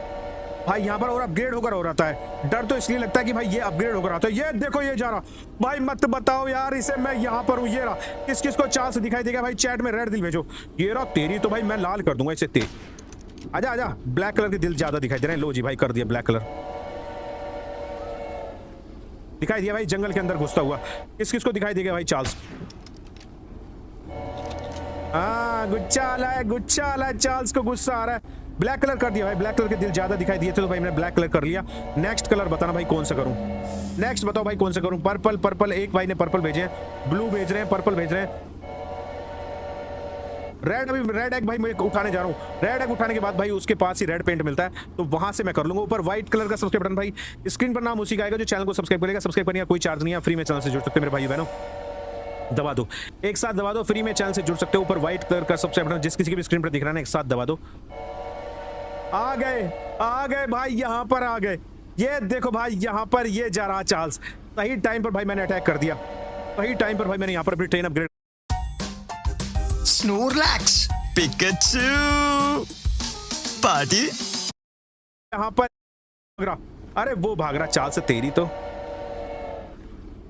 भाई यहाँ पर, और अपग्रेड होकर हो रहा है। डर तो इसलिए लगता है कि भाई ये अपग्रेड होकर आता है। ये देखो ये जा रहा भाई, मत बताओ यार इसे, मैं यहाँ पर हूँ। ये रहा, किस किस को चार्ल्स दिखाई देगा भाई चैट में रेड दिल भेजो। ये रहा, तेरी तो भाई मैं लाल कर दूंगा इसे। आजा आजा, ब्लैक कलर के दिल ज्यादा दिखाई दे रहे हैं। लो जी भाई कर दिया, ब्लैक कलर दिखाई दिया भाई जंगल के अंदर घुसता हुआ। किस किस को दिखाई देगा भाई चार्ल्स? हाँ गुस्सा आ रहा है चार्ल्स को, गुस्सा आ रहा है। ब्लैक कलर कर दिया भाई, ब्लैक कलर के दिल ज्यादा दिखाई दिए थे तो भाई मैंने ब्लैक कलर कर लिया। नेक्स्ट कलर बताना भाई कौन सा करूं, नेक्स्ट बताओ भाई कौन सा करूं। पर्पल, एक भाई ने पर्पल भेजे हैं, ब्लू भेज रहे हैं, पर्पल भेज रहे हैं। रेड, अभी रेड एग भाई मैं उठाने जा रहा हूँ। रेड एग उठाने के बाद भाई उसके पास ही रेड पेंट मिलता है तो वहां से मैं कर लूंगा। ऊपर व्हाइट कलर का सब्सक्राइब बटन भाई, स्क्रीन पर नाम उसी का आएगा जो चैनल को सब्सक्राइब करेगा। सब्सक्राइब करने का कोई चार्ज नहीं है, फ्री में चैनल से जुड़ सकते हैं मेरे भाई बहनों। दबा दो, एक साथ दबा दो, फ्री में चैनल से जुड़ सकते हो। ऊपर व्हाइट कलर का सब्सक्राइब बटन जिस किसी की भी स्क्रीन पर दिख रहा है, एक साथ दबा दो। आ गए भाई, यहाँ पर आ गए। ये देखो भाई यहाँ पर ये जा रहा चार्ल्स। सही टाइम पर भाई मैंने अटैक कर दिया, सही टाइम पर भाई मैंने यहाँ पर अपनी train upgrade. Snorlax, Pikachu, party. यहाँ पर भाग रहा, अरे वो भाग रहा चार्ल्स से, तेरी तो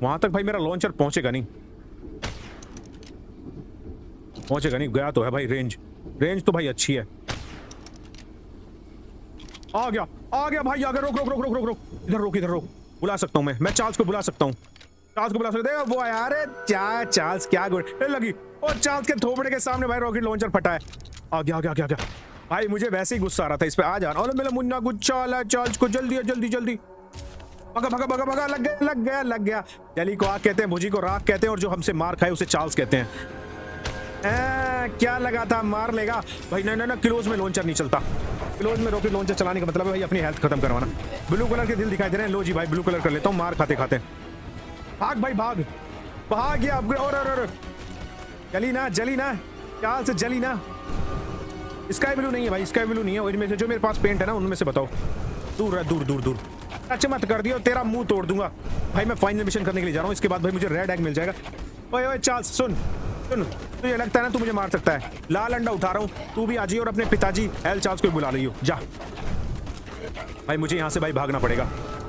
वहां तक भाई मेरा लॉन्चर पहुंचेगा नहीं, गया तो है भाई। रेंज तो भाई अच्छी है। आ गया भाई, आ गया। रोक, इधर रोक। बुला सकता हूँ मैं चार्ल्स को बुला सकता हूँ, वो आया। अरे चार्ल्स क्या गुड लगी। और चार्ल्स के थोपड़े के सामने भाई रॉकेट लॉन्चर फटा है। आ गया भाई, मुझे वैसे ही गुस्सा आ रहा था इस पे। आ जा, और मेरा मुन्ना गुस्सा वाला चार्ल्स को जल्दी भगा, लग गया। जली को आग कहते हैं, भुजी को राख कहते हैं, और जो हमसे मार खाए उसे चार्ल्स कहते हैं। क्या लगा था मार लेगा भाई? ना क्लोज में लॉन्चर नहीं चलता। क्लोज में रॉकेट लॉन्चर चलाने का मतलब है भाई अपनी हेल्थ खत्म करवाना। ब्लू कलर के दिल दिखाई दे रहे हैं। लो जी भाई ब्लू कलर कर लेता हूँ, मार खाते भाग भाई, भाग गया। और जली ना चार्ल्स, जली ना। स्काई ब्लू नहीं है भाई, स्काई ब्लू नहीं है। इनमें से जो मेरे पास पेंट है ना उनमें से बताओ। दूर अच्छा मत कर दियो, तेरा मुंह तोड़ दूंगा भाई। मैं फाइनल मिशन करने के लिए जा रहा हूँ, इसके बाद भाई मुझे रेड एग मिल जाएगा। ओए चार्ल्स सुन, तुझे लगता है ना तू मुझे मार सकता है? लाल अंडा उठा रहा हूँ, तू भी आ जाइए और अपने पिताजी एल चार्ल्स को बुला लियो। जा भाई, मुझे यहाँ से भाई भागना पड़ेगा।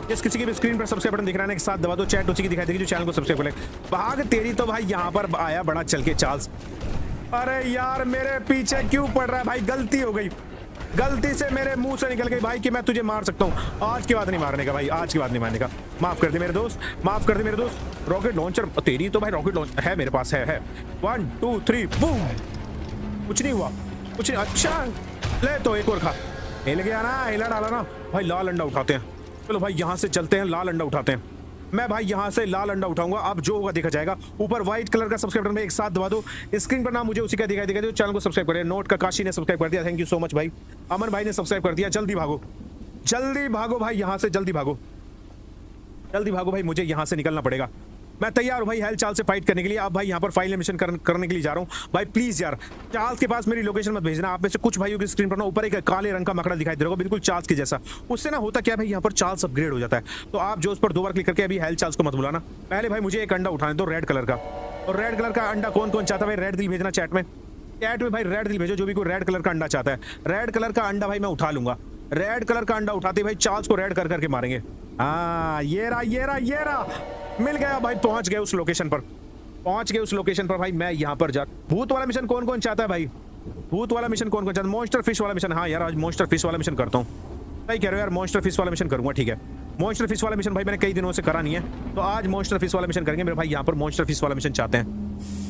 जिस किसी की भी स्क्रीन पर सब्सक्राइब बटन दिख रहा है, एक साथ दबा दो। चैट उसी की दिखाई देगी जो चैनल को सब्सक्राइब करे। भाग तेरी तो भाई, यहाँ पर आया बड़ा चल के चार्ल्स। अरे यार मेरे पीछे क्यों पड़ रहा है भाई? गलती हो गई, गलती से मेरे मुंह से निकल गई भाई कि मैं तुझे मार सकता हूँ। आज के बाद नहीं मारने का भाई, आज के बाद नहीं मारने का। माफ कर दे मेरे दोस्त, रॉकेट लॉन्चर तेरी तो भाई, रॉकेट लॉन्चर है मेरे पास, है 1 2 3 बूम। कुछ नहीं हुआ, कुछ नहीं। अच्छा ले तो एक और खा। हिल गया ना, हिला डाला ना भाई। लाल अंडा उठाते हैं, चलो भाई यहाँ से चलते हैं, लाल अंडा उठाते हैं। मैं भाई यहाँ से लाल अंडा उठाऊंगा, अब जो होगा देखा जाएगा। ऊपर व्हाइट कलर का सब्सक्राइब बटन में एक साथ दबा दो। स्क्रीन पर नाम मुझे उसी का दिखाई देगा जो चैनल को सब्सक्राइब करे। नोट का काशी ने सब्सक्राइब कर दिया, थैंक यू सो मच भाई। अमन भाई ने सब्सक्राइब कर दिया। जल्दी भागो भाई, यहाँ से जल्दी भागो भाई, मुझे यहाँ से निकलना पड़ेगा। मैं तैयार हूँ भाई हेल चार्ल्स से फाइट करने के लिए। अब भाई यहाँ पर फाइनल मिशन करने के लिए जा रहा हूँ भाई। प्लीज यार चार्ल्स के पास मेरी लोकेशन मत भेजना। आप में से कुछ भाइयों की स्क्रीन पर ना ऊपर एक काले रंग का मकड़ा दिखाई दे रहा होगा, बिल्कुल चार्ल्स के जैसा। उससे ना होता क्या भाई, यहाँ पर चार्ल्स अपग्रेड हो जाता है। तो आप जो उस पर 2 बार क्लिक करके अभी हेल चार्ल्स को मत बुलाना। पहले भाई मुझे एक अंडा उठाने दो रेड कलर का। और रेड कलर का अंडा कौन चाहता है भाई? रेड दिल भेजना चैट में भाई, रेड दिल भेजो जो भी कोई रेड कलर का अंडा चाहता है। रेड कलर का अंडा भाई मैं उठा लूंगा। रेड कलर का अंडा उठाते भाई चार्ल्स को रेड कर करके मारेंगे। हाँ ये रहा मिल गया भाई। पहुंच गए उस लोकेशन पर भाई। मैं यहाँ पर जा। भूत वाला मिशन कौन चाहता है भाई? भूत वाला मिशन कौन चाहता है? मॉन्स्टर फिश वाला मिशन। हाँ यार आज मॉन्स्टर फिश वाला मिशन करता हूँ। सही कह रहे हो यार, मॉन्स्टर फिश वाला मिशन करूंगा। ठीक है, मॉन्स्टर फिश वाला मिशन भाई मैंने कई दिनों से करा नहीं है, तो आज मॉन्स्टर फिश वाला मिशन करेंगे। मेरे भाई यहाँ पर मॉन्स्टर फिश वाला मिशन चाहते हैं,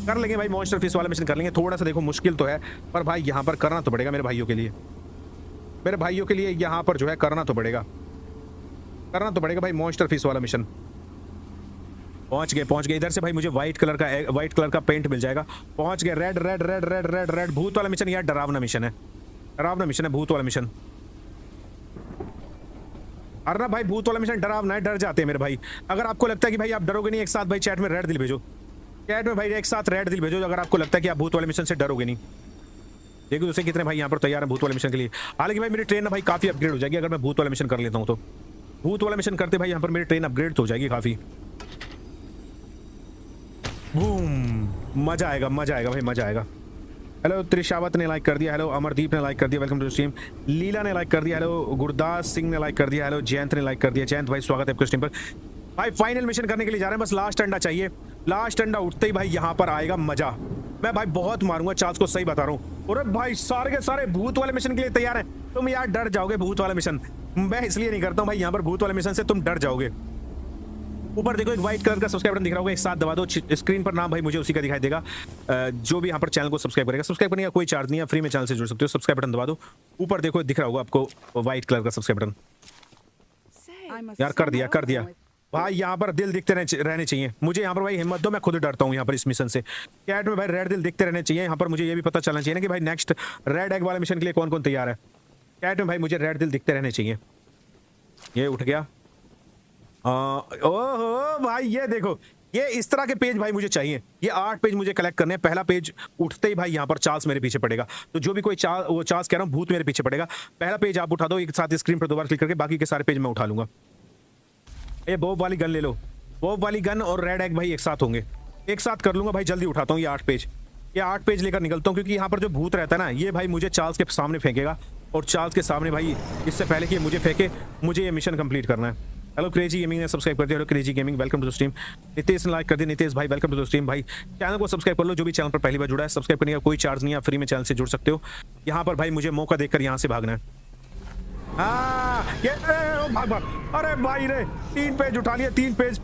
कर लेंगे भाई। मॉन्स्टर फिश वाला मिशन कर लेंगे। थोड़ा सा देखो मुश्किल तो है, पर भाई यहाँ पर करना तो पड़ेगा मेरे भाइयों के लिए। यहाँ पर जो है करना तो पड़ेगा भाई मॉन्स्टर फिश वाला मिशन। पहुंच गए। इधर से भाई मुझे व्हाइट कलर का पेंट मिल जाएगा। पहुंच गए। Red red red red red red. भूत वाला मिशन यार, डरावना मिशन है, डरावना मिशन है भूत वाला मिशन। अरे ना भाई, भूत वाला मिशन डरावना है, डर जाते हैं मेरे भाई। अगर आपको लगता है कि भाई आप डरोगे नहीं, एक साथ भाई चैट में रेड दिल भेजो, चैट में भाई एक साथ रेड दिल भेजो अगर आपको लगता है कि आप भूत वाले मिशन से डरोगे नहीं। देखो दूसरे कितने भाई यहाँ पर तैयार है भूत वाले मिशन के लिए। हालांकि भाई मेरी ट्रेन ना भाई काफी अपग्रेड हो जाएगी अगर मैं भूत वाला मिशन कर लेता हूँ तो। भूत वाला मिशन करते भाई यहाँ पर मेरी ट्रेन अपग्रेड तो हो जाएगी काफी। बूम, मजा आएगा भाई, मजा आएगा। हेलो त्रिशावत ने लाइक कर दिया, हेलो अमरदीप ने लाइक कर दिया, वेलकम टू स्ट्रीम। लीला ने लाइक कर दिया, हेलो गुरदास सिंह ने लाइक कर दिया, हेलो जयंत ने लाइक कर दिया। जयंत भाई स्वागत है आपके स्ट्रीम पर। भाई फाइनल मिशन करने के लिए जा रहे हैं, बस लास्ट अंडा चाहिए। लास्ट अंडा उठते ही भाई यहाँ पर आएगा मजा। मैं भाई बहुत मारूंगा चार्ल्स को, सही बता रहा हूँ। और भाई सारे के सारे भूत वाले मिशन के लिए तैयार हैं। तुम यार डर जाओगे भूत वाला मिशन, मैं इसलिए नहीं करता हूँ भाई यहाँ पर भूत वाले मिशन से तुम डर जाओगे। ऊपर देखो एक व्हाइट कलर का सब्सक्राइब बटन दिख रहा होगा, एक साथ दबा दो। स्क्रीन पर नाम भाई मुझे उसी का दिखाई देगा जो भी यहाँ पर चैनल को सब्सक्राइब करेगा। सब्सक्राइब करने का कोई चार्ज नहीं है, फ्री में चैनल से जुड़ सकते हो। सब्सक्राइब बटन दबा दो, ऊपर देखो दिख रहा होगा आपको व्हाइट कलर का सब्सक्राइब बटन। यार कर दिया भाई। यहाँ पर दिल दिखते रहने चाहिए मुझे। यहाँ पर भाई हिम्मत दो, मैं खुद डरता हूँ यहाँ पर इस मिशन से। चैट में भाई रेड दिल दिखते रहने चाहिए। यहाँ पर मुझे ये भी पता चलना चाहिए ना कि भाई नेक्स्ट रेड एग वाले मिशन के लिए कौन कौन तैयार है। चैट में भाई मुझे रेड दिल दिखते रहने चाहिए। ये उठ गया। ओहो भाई ये देखो, ये इस तरह के पेज भाई मुझे चाहिए। ये 8 पेज मुझे कलेक्ट करने हैं। पहला पेज उठते ही भाई यहाँ पर चार्ल्स मेरे पीछे पड़ेगा। तो जो भी कोई चार्ल्स कह रहा हूँ, भूत मेरे पीछे पड़ेगा। पहला पेज आप उठा दो एक साथ स्क्रीन पर 2 बार क्लिक करके, बाकी के सारे पेज मैं उठा लूंगा। ये बॉब वाली गन ले लो, बॉब वाली गन और रेड एग भाई एक साथ होंगे, एक साथ कर लूंगा भाई। जल्दी उठाता हूँ ये 8 पेज, ये 8 पेज लेकर निकलता हूँ। क्योंकि यहाँ पर जो भूत रहता है ना, ये भाई मुझे चार्ल्स के सामने फेंकेगा और चार्ल्स के सामने भाई इससे पहले कि मुझे फेंके, मुझे ये मिशन कंप्लीट करना है। हेलो क्रेजी गेमिंग ने सब्सक्राइब कर दिया, hello crazy gaming, welcome to the stream. Nitesh ने लाइक कर दिया, नितेश भाई वेलकम टू द स्ट्रीम। भाई चैनल को सब्सक्राइब कर लो, जो भी चैनल पर पहली बार जुड़ा है। सब्सक्राइब करने का कोई चार्ज नहीं है, फ्री में चैनल से जुड़ सकते हो। यहाँ पर भाई मुझे मौका देखकर यहाँ से भागना है। ये भाग। अरे भाई रे, 3 पेज उठा लिए, 3 पेज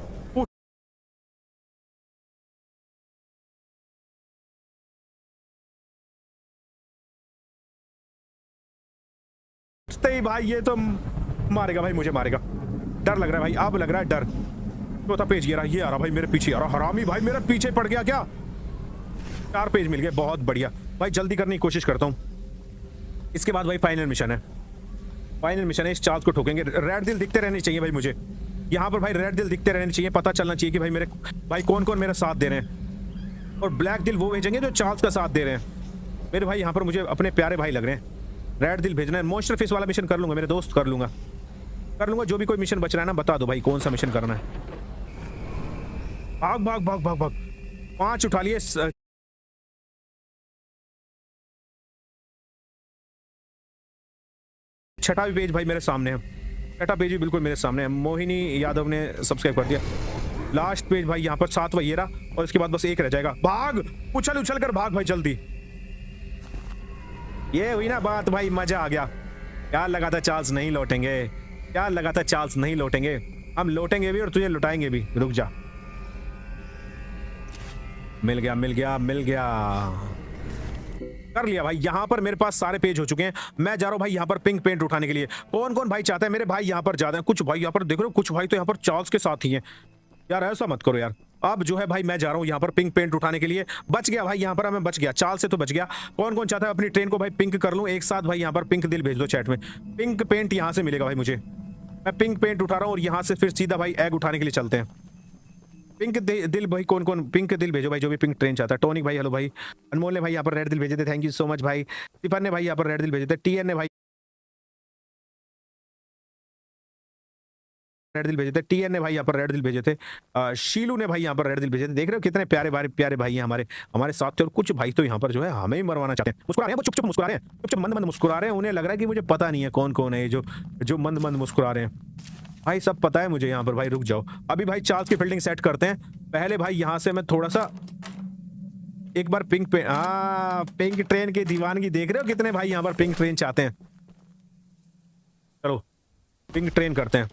भाई। ये तो मारेगा भाई, मुझे मारेगा। डर लग रहा है भाई, अब लग रहा है डर। चौथा पेज ये आ रहा भाई मेरे पीछे आ रहा। हरामी भाई मेरे पीछे पड़ गया क्या? 4 पेज मिल गए, बहुत बढ़िया भाई। जल्दी करने की कोशिश करता हूँ। इसके बाद भाई फाइनल मिशन है। फाइनल मिशन है, इस चार्ज को ठोकेंगे। रेड दिल दिखते रहने चाहिए भाई मुझे यहाँ पर भाई। रेड दिल दिखते रहने चाहिए, पता चलना चाहिए कि भाई मेरे भाई कौन कौन मेरा साथ दे रहे हैं। और ब्लैक दिल वो भेजेंगे जो चार्ल्स का साथ दे रहे हैं। मेरे भाई यहाँ पर मुझे अपने प्यारे भाई लग रहे हैं। रेड दिल भेजना है। मॉन्स्टर फिश वाला मिशन कर लूंगा मेरे दोस्त, कर लूंगा। जो भी कोई मिशन बच रहा है ना, बता दो भाई कौन सा मिशन करना है। भाग भाग भाग भाग भाग। 5 उठा लिए। छठा भी पेज भाई मेरे सामने है, छठा पेज भी बिल्कुल मेरे सामने है। मोहिनी यादव ने सब्सक्राइब कर दिया। लास्ट पेज भाई यहाँ पर 7वां ये रहा, और इसके बाद बस 1 रह जाएगा। भाग, उछल उछल कर भाग भाई जल्दी। ये हुई ना बात भाई, मजा आ गया। क्या लगा था चार्ल्स नहीं लौटेंगे, क्या लगा था चार्ल्स नहीं लौटेंगे। हम लौटेंगे भी और तुझे लुटाएंगे भी। रुक जा। मिल गया मिल गया मिल गया, कर लिया भाई। यहाँ पर मेरे पास सारे पेज हो चुके हैं। मैं जा रहा हूँ भाई यहाँ पर पिंक पेंट उठाने के लिए। कौन कौन भाई चाहते हैं? मेरे भाई यहाँ पर ज्यादा हैं। कुछ भाई यहाँ पर देख रहे हो, कुछ भाई तो यहाँ पर चार्ल्स के साथ ही हैं। यार ऐसा मत करो यार। अब जो है भाई मैं जा रहा हूँ यहाँ पर पिंक पेंट उठाने के लिए। बच गया भाई यहाँ पर, मैं बच गया, चार्ल्स से तो बच गया। कौन कौन चाहता है अपनी ट्रेन को भाई पिंक कर लूँ एक साथ? भाई यहाँ पर पिंक दिल भेज दो चैट में। पिंक पेंट यहाँ से मिलेगा भाई मुझे। मैं पिंक पेंट उठा रहा हूँ और यहाँ से फिर सीधा भाई एग उठाने के लिए चलते हैं। पिंक दिल भाई, कौन कौन पिंक दिल भेजो भाई जो भी पिंक ट्रेन चाहता है। टोनिक भाई हेलो भाई। अनमोल ने भाई यहाँ पर रेड दिल भेजे थे, थैंक यू सो मच भाई। टिफन ने भाई यहाँ पर रेड दिल भेजे थे। टीएन ने भाई रेड दिल भेजे थे। टीएन ने भाई यहाँ पर रेड दिल भेजे थे। शीलू ने भाई यहाँ पर रेड दिल भेजे थे। देख रहे हो कितने प्यारे प्यारे भाई हैं हमारे साथ थे। और कुछ भाई तो यहाँ पर जो है हमें ही मरवाना चाहते हैं। मुस्कुरा रहे हैं वो, चुप चुप मुस्कुरा रहे हैं, चुप चुप मंद मंद मुस्कुरा रहे हैं। उन्हें लग रहा है कि मुझे पता नहीं है कौन कौन है जो मंद मंद मुस्कुरा रहे हैं। भाई सब पता है मुझे यहाँ पर भाई। रुक जाओ, अभी भाई चार्ल्स की फील्डिंग सेट करते हैं। पहले भाई यहाँ से मैं थोड़ा सा एक बार पिंक ट्रेन की दीवानगी। देख रहे हो कितने भाई यहाँ पर पिंक ट्रेन चाहते हैं। चलो पिंक ट्रेन करते हैं।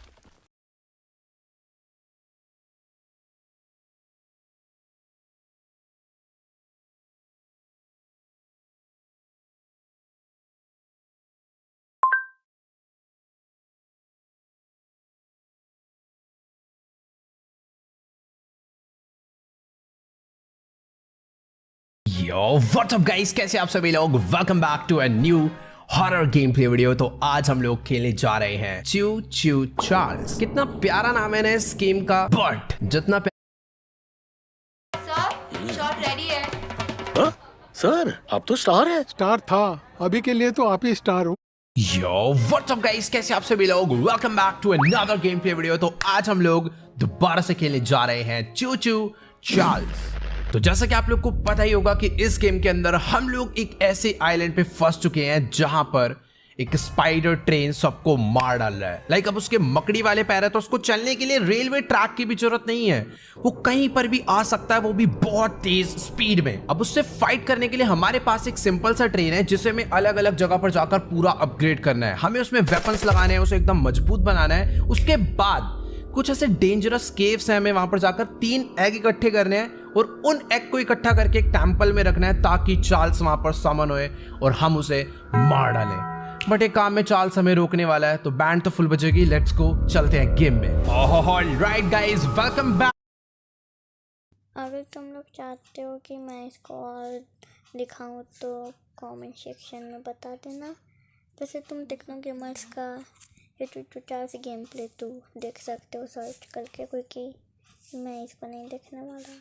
यो व्हाट्स अप गाइस, कैसे आप सभी लोग। Welcome back to a new horror game play video. तो आज हम लोग खेलने जा रहे हैं च्यू च्यू चार्ल्स। कितना प्यारा नाम है ना इस गेम का, बट जितना शॉट रेडी है। सर आप तो स्टार है। स्टार था, अभी के लिए तो आप ही स्टार हो। यो व्हाट्स अप गाइस, कैसे आप सभी लोग। Welcome back to another game play video. तो आज हम लोग दोबारा से खेलने जा रहे हैं च्यू च्यू चार्ल्स। तो जैसा कि आप लोग को पता ही होगा कि इस गेम के अंदर हम लोग एक ऐसे आइलैंड पे फंस चुके हैं जहां पर एक स्पाइडर ट्रेन सबको मार डाल रहा है। लाइक अब उसके मकड़ी वाले पैर है तो उसको चलने के लिए रेलवे ट्रैक की भी जरूरत नहीं है, वो कहीं पर भी आ सकता है, वो भी बहुत तेज स्पीड में। अब उससे फाइट करने के लिए हमारे पास एक सिंपल सा ट्रेन है जिसे हमें अलग अलग जगह पर जाकर पूरा अपग्रेड करना है। हमें उसमें वेपन्स लगाने हैं, उसे एकदम मजबूत बनाना है। उसके बाद कुछ ऐसे डेंजरस केव्स हैं, हमें वहां पर जाकर 3 एग इकट्ठे करने हैं और उन एग को इकट्ठा करके एक टेंपल में रखना है ताकि चार्ल्स वहां पर समन होए और हम उसे मार डालें। बट एक काम में चार्ल्स हमें रोकने वाला है, तो बैंड तो फुल बजेगी। लेट्स गो, चलते हैं गेम में। Alright guys, welcome back. अगर तुम लोग चाहते हो कि मैं इसको और दिखाऊं तो कमेंट सेक्शन में बता देना। वैसे तुम टेक्नो गेमर्स का यूट्यूब चार्ल्स गेम प्ले 2 देख सकते हो सर्च करके, क्योंकि मैं इसको नहीं देखने वाला हूँ।